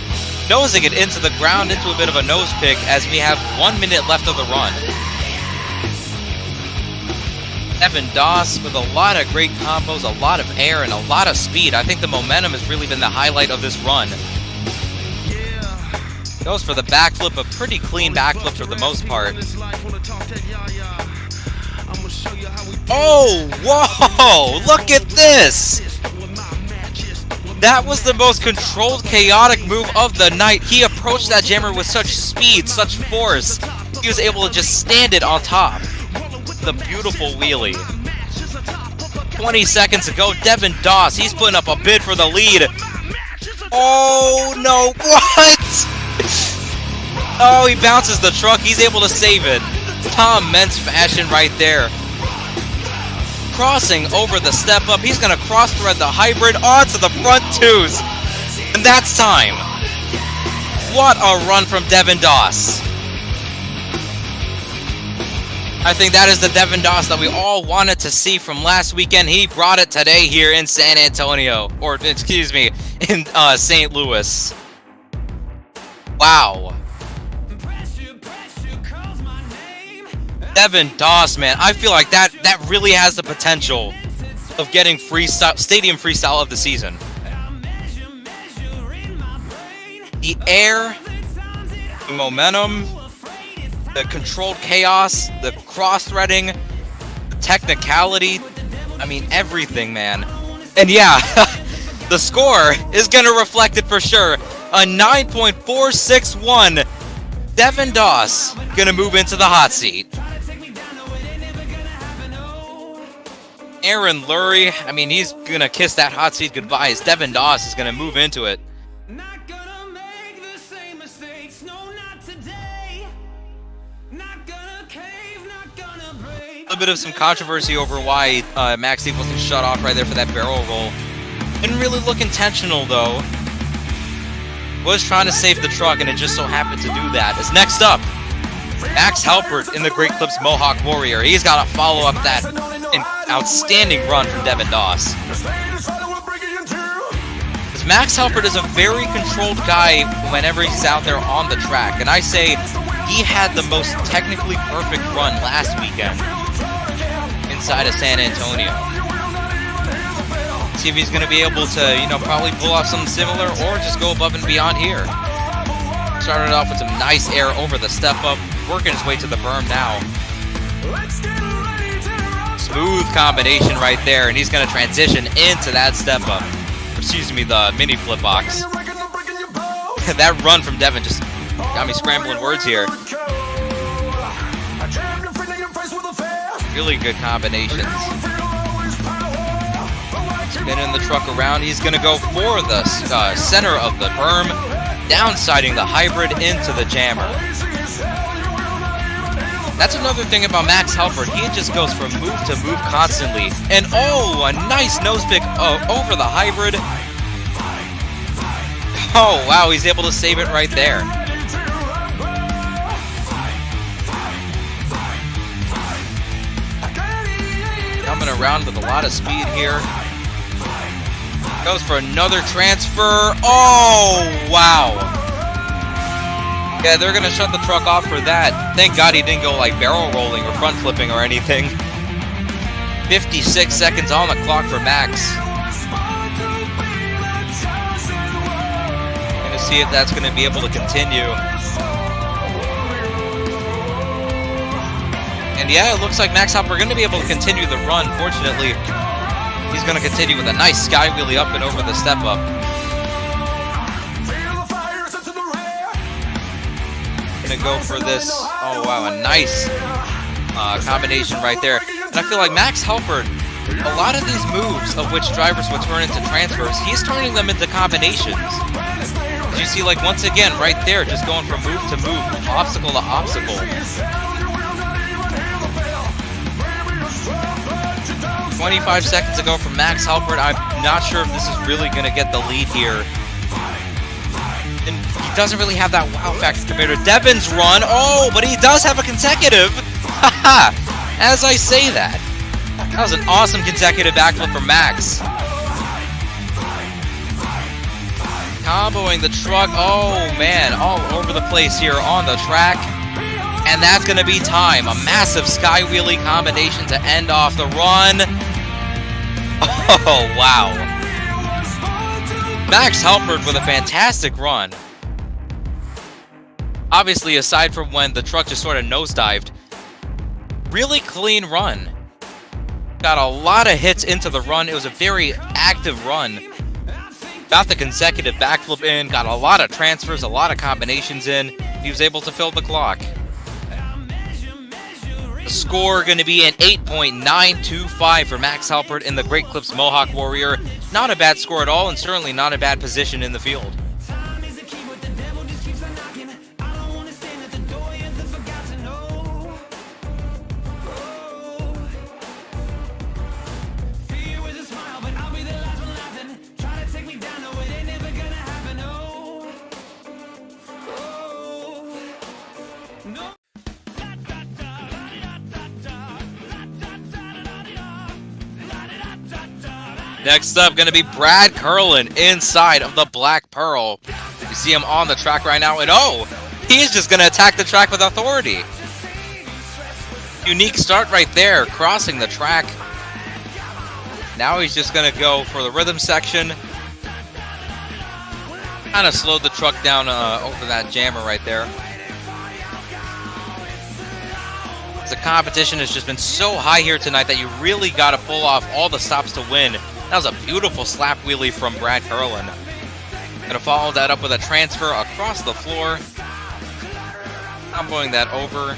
Nosing it into the ground, into a bit of a nose pick as we have 1 minute left of the run. Devin Doss with a lot of great combos, a lot of air, and a lot of speed. I think the momentum has really been the highlight of this run. Goes for the backflip, a pretty clean backflip for the most part. Oh, whoa! Look at this! That was the most controlled, chaotic move of the night. He approached that jammer with such speed, such force. He was able to just stand it on top. The beautiful wheelie. 20 seconds ago, Devin Doss, he's putting up a bid for the lead. Oh, no, what? Oh, he bounces the truck. He's able to save it. Tom Meents fashion right there. Crossing over the step up. He's going to cross thread the hybrid onto the front twos. And that's time. What a run from Devin Doss. I think that is the Devin Doss that we all wanted to see from last weekend. He brought it today here in San Antonio. Or, excuse me, in St. Louis. Wow. Devin Doss, man, I feel like that really has the potential of getting freestyle, stadium freestyle of the season. The air, the momentum, the controlled chaos, the cross-threading, the technicality, I mean, everything, man. And yeah, the score is going to reflect it for sure. A 9.461. Devin Doss going to move into the hot seat. Aaron Lurie, I mean, he's going to kiss that hot seat goodbye as Devin Doss is going to move into it. A little bit of some controversy over why Max Steve wasn't shut off right there for that barrel roll. Didn't really look intentional, though. Was trying to save the truck, and it just so happened to do that. As next up, Max Halpert in the Great Clips Mohawk Warrior. He's got to follow up that outstanding run from Devin Doss. Max Halpert is a very controlled guy whenever he's out there on the track, and I say he had the most technically perfect run last weekend inside of San Antonio. See if he's going to be able to, you know, probably pull off something similar or just go above and beyond here. Started off with some nice air over the step up, working his way to the berm now. Smooth combination right there, and he's going to transition into that step up. Excuse me, the mini flip box. That run from Devin just got me scrambling words here. Really good combinations. Spinning the truck around. He's going to go for the center of the berm, downsiding the hybrid into the jammer. That's another thing about Max Halpert. He just goes from move to move constantly. And oh, a nice nose pick over the hybrid. Oh, wow, he's able to save it right there. Coming around with a lot of speed here. Goes for another transfer. Oh, wow. Yeah, they're going to shut the truck off for that. Thank God he didn't go like barrel rolling or front flipping or anything. 56 seconds on the clock for Max. Going to see if that's going to be able to continue. And yeah, it looks like Max Halpert going to be able to continue the run. Fortunately, he's going to continue with a nice sky wheelie up and over the step up. Going to go for this. Oh, wow, a nice combination right there. And I feel like Max Halpert, a lot of these moves of which drivers would turn into transfers, he's turning them into combinations. As you see, like, once again, right there, just going from move to move, obstacle to obstacle. 25 seconds ago from Max Halpert. I'm not sure if this is really going to get the lead here. And he doesn't really have that wow factor compared to Devin's run. Oh, but he does have a consecutive. Haha, as I say that. That was an awesome consecutive backflip from Max. Comboing the truck. Oh, man, all over the place here on the track. And that's going to be time. A massive sky wheelie combination to end off the run. Oh, wow. Max Halpert with a fantastic run. Obviously, aside from when the truck just sort of nosedived, really clean run. Got a lot of hits into the run. It was a very active run. Got the consecutive backflip in, got a lot of transfers, a lot of combinations in. He was able to fill the clock. The score going to be an 8.925 for Max Halpert in the Great Clips Mohawk Warrior. Not a bad score at all, and certainly not a bad position in the field. Next up, going to be Brad Curlin inside of the Black Pearl. You see him on the track right now, and oh, he's just going to attack the track with authority. Unique start right there, crossing the track. Now he's just going to go for the rhythm section. Kind of slowed the truck down over that jammer right there. The competition has just been so high here tonight that you really got to pull off all the stops to win. That was a beautiful slap wheelie from Brad Curlin. Gonna follow that up with a transfer across the floor. Comboing that over.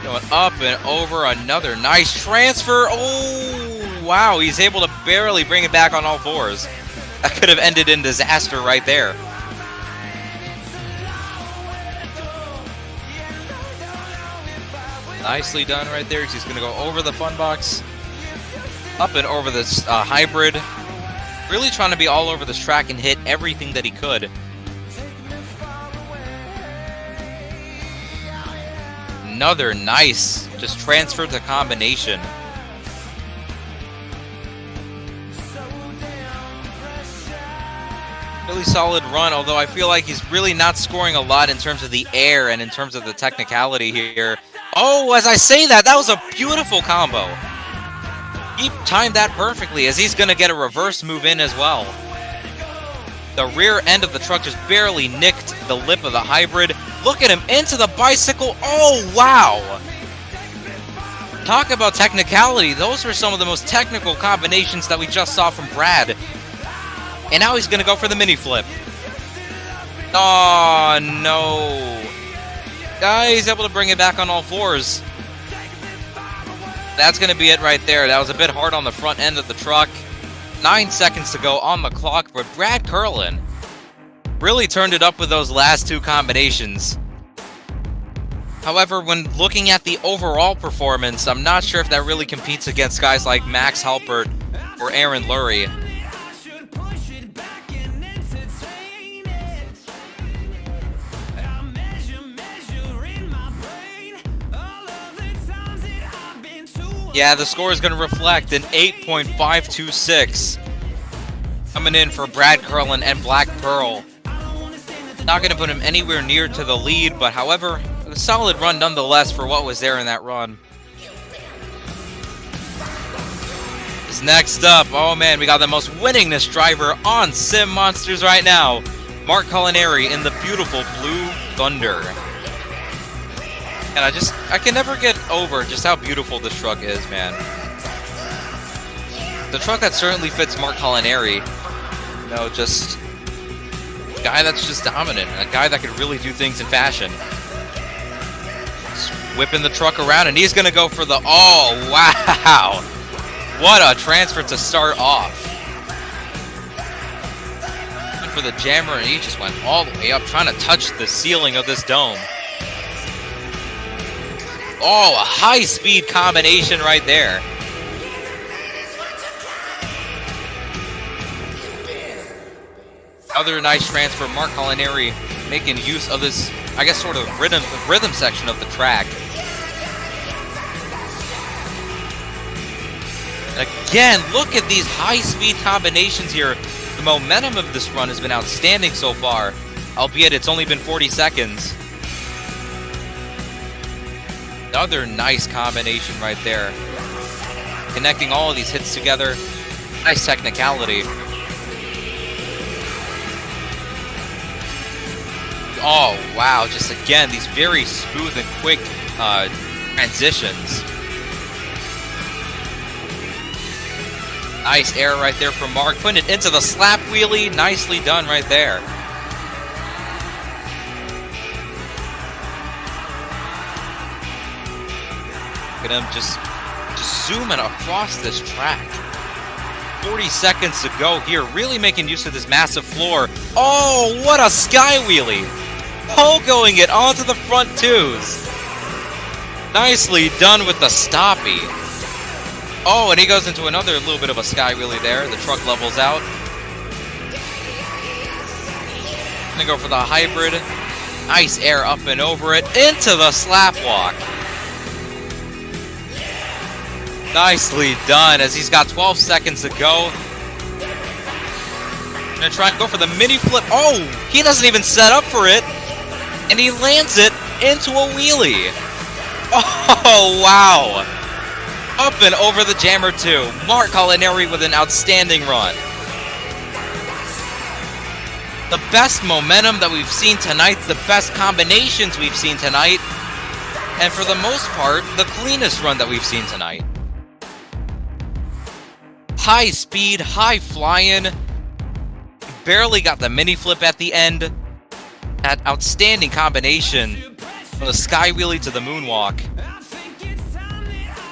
Going up and over, another nice transfer. Oh, wow, he's able to barely bring it back on all fours. That could have ended in disaster right there. Nicely done right there. He's going to go over the fun box, up and over this hybrid. Really trying to be all over this track and hit everything that he could. Another nice, just transfer to combination. Really solid run, although I feel like he's really not scoring a lot in terms of the air and in terms of the technicality here. Oh, as I say that, that was a beautiful combo. He timed that perfectly, as he's going to get a reverse move in as well. The rear end of the truck just barely nicked the lip of the hybrid. Look at him into the bicycle. Oh, wow. Talk about technicality. Those were some of the most technical combinations that we just saw from Brad. And now he's going to go for the mini flip. Oh, no. He's able to bring it back on all fours. That's going to be it right there. That was a bit hard on the front end of the truck. 9 seconds to go on the clock, but Brad Curlin really turned it up with those last two combinations. However, when looking at the overall performance, I'm not sure if that really competes against guys like Max Halpert or Aaron Lurie. Yeah, the score is going to reflect an 8.526. Coming in for Brad Curlin and Black Pearl. Not going to put him anywhere near to the lead, but however, a solid run nonetheless for what was there in that run. Is next up, oh man, we got the most winningest driver on Sim Monsters right now. Mark Culinary in the beautiful Blue Thunder. And I can never get over just how beautiful this truck is, man. The truck that certainly fits Mark Culinary. You know, just a guy that's just dominant. A guy that could really do things in fashion. Just whipping the truck around, and he's going to go for the... Oh, wow! What a transfer to start off. Went for the jammer, and he just went all the way up, trying to touch the ceiling of this dome. Oh, a high-speed combination right there. Other nice transfer, Mark Culinary making use of this, I guess, sort of rhythm section of the track. Again, look at these high-speed combinations here. The momentum of this run has been outstanding so far, albeit it's only been 40 seconds. Another nice combination right there. Connecting all of these hits together. Nice technicality. Oh, wow. Just again, these very smooth and quick transitions. Nice air right there from Mark. Putting it into the slap wheelie. Nicely done right there. Look at him just zooming across this track. 40 seconds to go here, really making use of this massive floor. Oh, what a sky wheelie! Pogoing it onto the front twos. Nicely done with the stoppie. Oh, and he goes into another little bit of a sky wheelie there. The truck levels out. Gonna go for the hybrid. Nice air up and over it. Into the slap walk. Nicely done, as he's got 12 seconds to go. Gonna try and go for the mini flip. Oh, he doesn't even set up for it. And he lands it into a wheelie. Oh, wow. Up and over the jammer too. Mark Culinary with an outstanding run. The best momentum that we've seen tonight, the best combinations we've seen tonight, and for the most part, the cleanest run that we've seen tonight. High speed, high flying. Barely got the mini flip at the end. That outstanding combination from the sky wheelie to the moonwalk.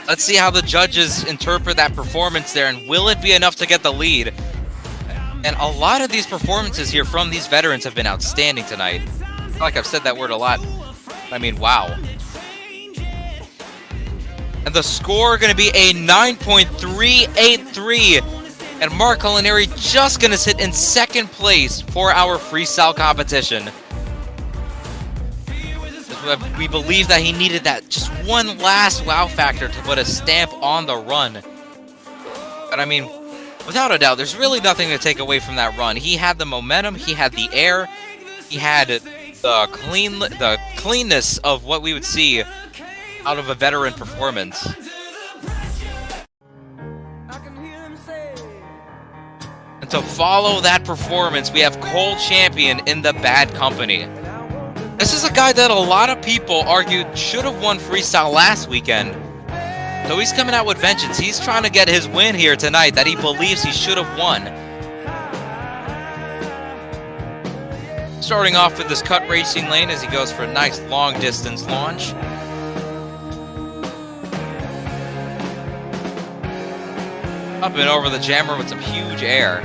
Let's see how the judges interpret that performance there, and will it be enough to get the lead? And a lot of these performances here from these veterans have been outstanding tonight. I feel like I've said that word a lot. I mean, wow. And the score going to be a 9.383. And Mark Culinary just going to sit in second place for our freestyle competition. We believe that he needed that just one last wow factor to put a stamp on the run. But I mean, without a doubt, there's really nothing to take away from that run. He had the momentum, he had the air, he had the cleanness of what we would see out of a veteran performance. And to follow that performance, we have Cole Champion in the Bad Company. This is a guy that a lot of people argued should have won freestyle last weekend. So he's coming out with vengeance. He's trying to get his win here tonight that he believes he should have won. Starting off with this cut racing lane as he goes for a nice long distance launch. Up and over the jammer with some huge air.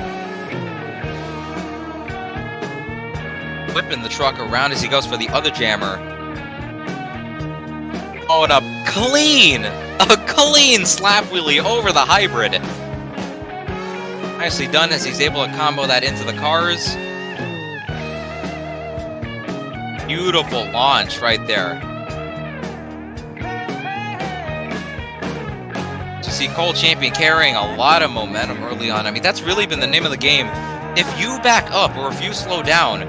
Whipping the truck around as he goes for the other jammer. Oh, and a clean slap wheelie over the hybrid. Nicely done as he's able to combo that into the cars. Beautiful launch right there. To see Cole Champion carrying a lot of momentum early on. I mean, that's really been the name of the game. If you back up or if you slow down,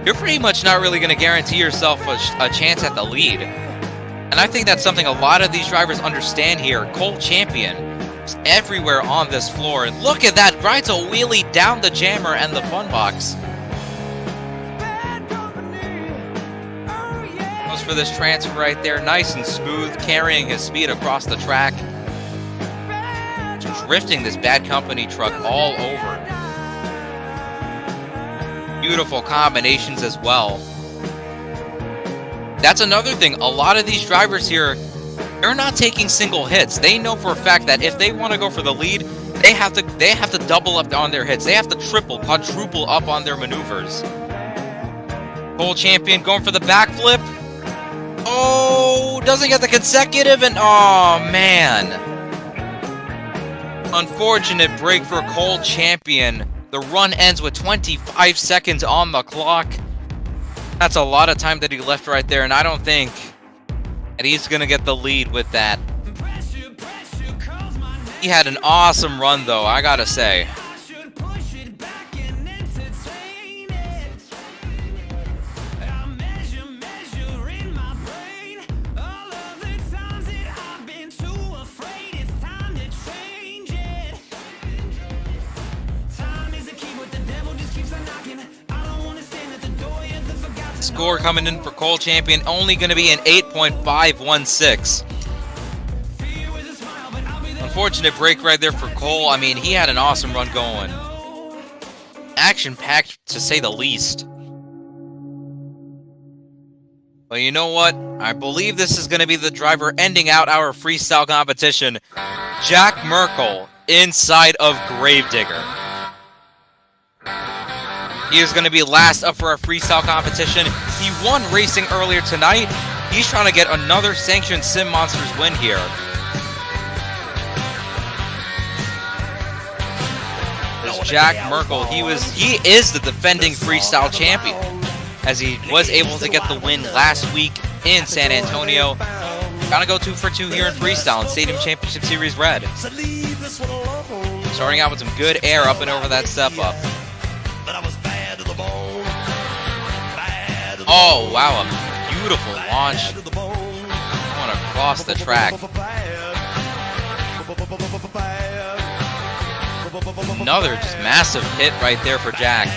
you're pretty much not really going to guarantee yourself a chance at the lead. And I think that's something a lot of these drivers understand here. Cole Champion is everywhere on this floor. And look at that, rides a wheelie down the jammer and the fun box. Goes for this transfer right there, nice and smooth, carrying his speed across the track. Drifting this Bad Company truck all over. Beautiful combinations as well. That's another thing. A lot of these drivers here, they're not taking single hits. They know for a fact that if they want to go for the lead, they have to double up on their hits. They have to triple, quadruple up on their maneuvers. Cole Champion going for the backflip. Oh, doesn't get the consecutive, and oh man. Unfortunate break for Cole Champion. The run ends with 25 seconds on the clock. That's a lot of time that he left right there, and I don't think that he's going to get the lead with that. He had an awesome run, though, I gotta say. Score coming in for Cole Champion only going to be an 8.516. Unfortunate break right there for Cole. I mean, he had an awesome run going. Action-packed, to say the least. But you know what? I believe this is going to be the driver ending out our freestyle competition. Jack Merkel inside of Gravedigger. He is going to be last up for our freestyle competition. He won racing earlier tonight. He's trying to get another sanctioned Sim Monsters win here. This Jack Merkel, he is the defending freestyle champion, as he was able to get the win last week in San Antonio. Gonna go 2 for 2 here in freestyle in Stadium Championship Series Red. Starting out with some good air up and over that step up. Oh, wow, a beautiful launch. Going across the track. Another just massive hit right there for Jack.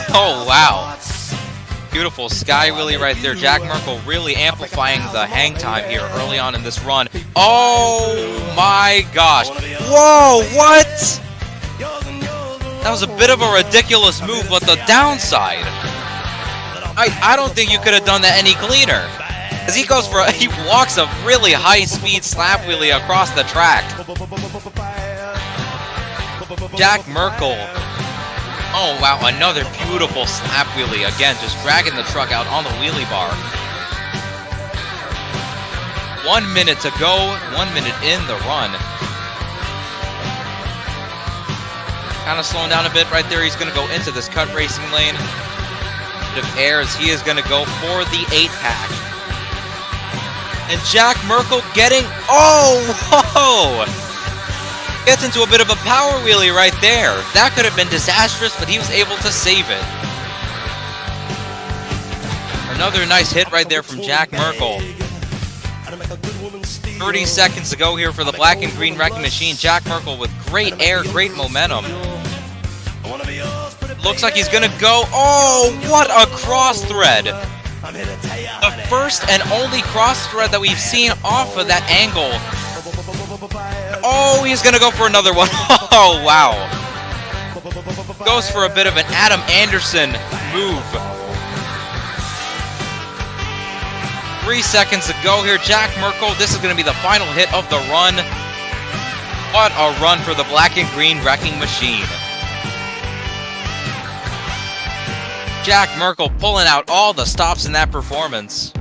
Oh, wow. Beautiful sky wheelie right there. Jack Merkel really amplifying the hang time here early on in this run. Oh, my gosh. Whoa, what? That was a bit of a ridiculous move, but the downside, I don't think you could have done that any cleaner. As he walks a really high-speed slap wheelie across the track. Jack Merkel. Oh, wow, another beautiful slap wheelie. Again, just dragging the truck out on the wheelie bar. 1 minute to go, 1 minute in the run. Kind of slowing down a bit right there. He's going to go into this cut racing lane. Bit of air as he is going to go for the 8-pack. And Jack Merkel getting... Oh, whoa! Gets into a bit of a power wheelie right there. That could have been disastrous, but he was able to save it. Another nice hit right there from Jack Merkel. 30 seconds to go here for the black and green wrecking machine. Jack Merkel with great air, great momentum. Looks like he's gonna go. Oh, what a cross thread! The first and only cross thread that we've seen off of that angle. Oh, he's gonna go for another one. Oh, wow. Goes for a bit of an Adam Anderson move. 3 seconds to go here. Jack Merkel, this is going to be the final hit of the run. What a run for the black and green wrecking machine. Jack Merkel pulling out all the stops in that performance.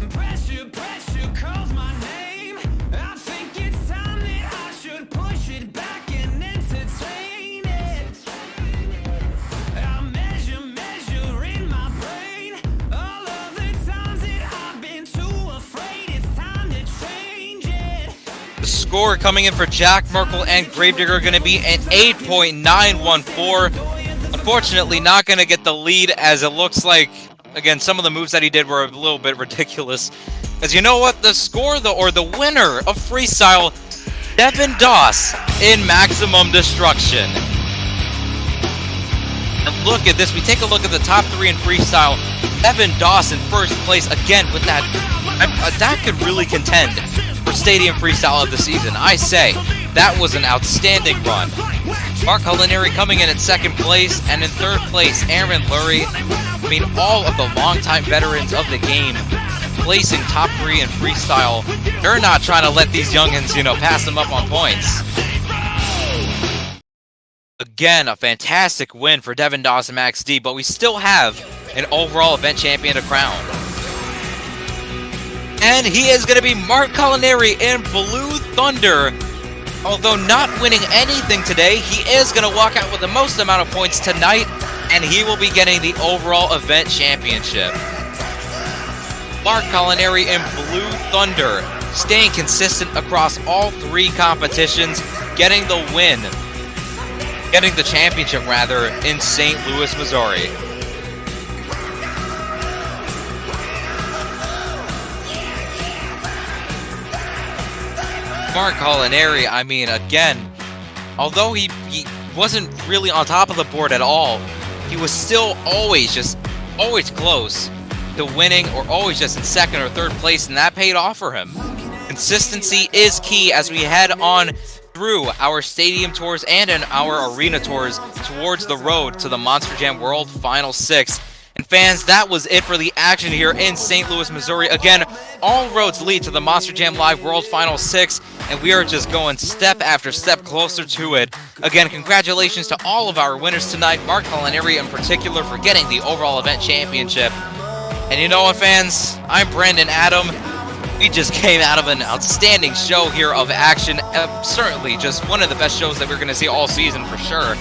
Pressure, pressure calls my name. I think it's time that I should push it back and entertain it. I measure in my brain all of the times that I've been too afraid. It's time to change it. The score coming in for Jack Merkel and Gravedigger are going to be an 8.914. Unfortunately, not going to get the lead, as it looks like, again, some of the moves that he did were a little bit ridiculous. As you know what? The score, the winner of freestyle, Devin Doss in Maximum Destruction. And look at this. We take a look at the top 3 in freestyle. Devin Doss in first place again with that. That could really contend for Stadium Freestyle of the season. I say that was an outstanding run. Mark Culinary coming in at second place, and in third place, Aaron Lurie. I mean, all of the longtime veterans of the game placing top 3 in freestyle. They're not trying to let these youngins, pass them up on points. Again, a fantastic win for Devin Doss and Max D, but we still have an overall event champion to crown. And he is going to be Mark Culinary in Blue Thunder. Although not winning anything today, he is going to walk out with the most amount of points tonight, and he will be getting the overall event championship. Mark Culinary in Blue Thunder, staying consistent across all 3 competitions, getting the win. Getting the championship, rather, in St. Louis, Missouri. Mark Culinary, I mean, again, although he wasn't really on top of the board at all, he was still always close to winning, or always just in second or third place, and that paid off for him. Consistency is key as we head on through our stadium tours and in our arena tours towards the road to the Monster Jam World Final 6. And fans, that was it for the action here in St. Louis, Missouri. Again, all roads lead to the Monster Jam Live World Final 6, and we are just going step after step closer to it. Again, congratulations to all of our winners tonight, Mark Culinary in particular for getting the overall event championship. And you know what, fans? I'm Brandon Adam. We just came out of an outstanding show here of action. Certainly just one of the best shows that we're going to see all season for sure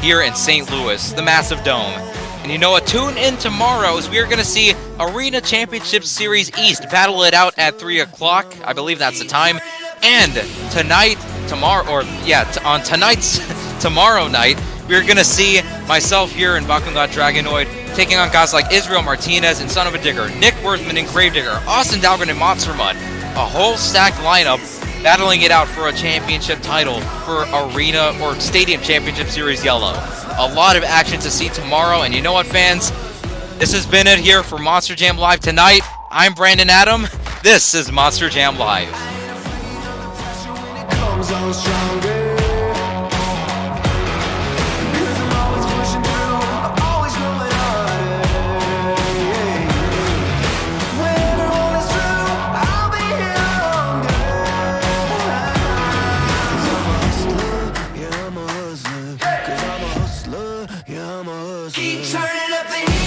here in St. Louis, the Massive Dome. And you know what? Tune in tomorrow as we are going to see Arena Championship Series East battle it out at 3 o'clock. I believe that's the time. And tomorrow night, we're going to see myself here in Bakugan Dragonoid taking on guys like Israel Martinez and Son of a Digger, Nick Worthman and Gravedigger, Austin Dahlgren and Monster Mud. A whole stacked lineup battling it out for a championship title for Arena or Stadium Championship Series Yellow. A lot of action to see tomorrow, and you know what, fans? This has been it here for Monster Jam Live tonight. I'm Brandon Adam. This is Monster Jam Live. Keep turning up the heat.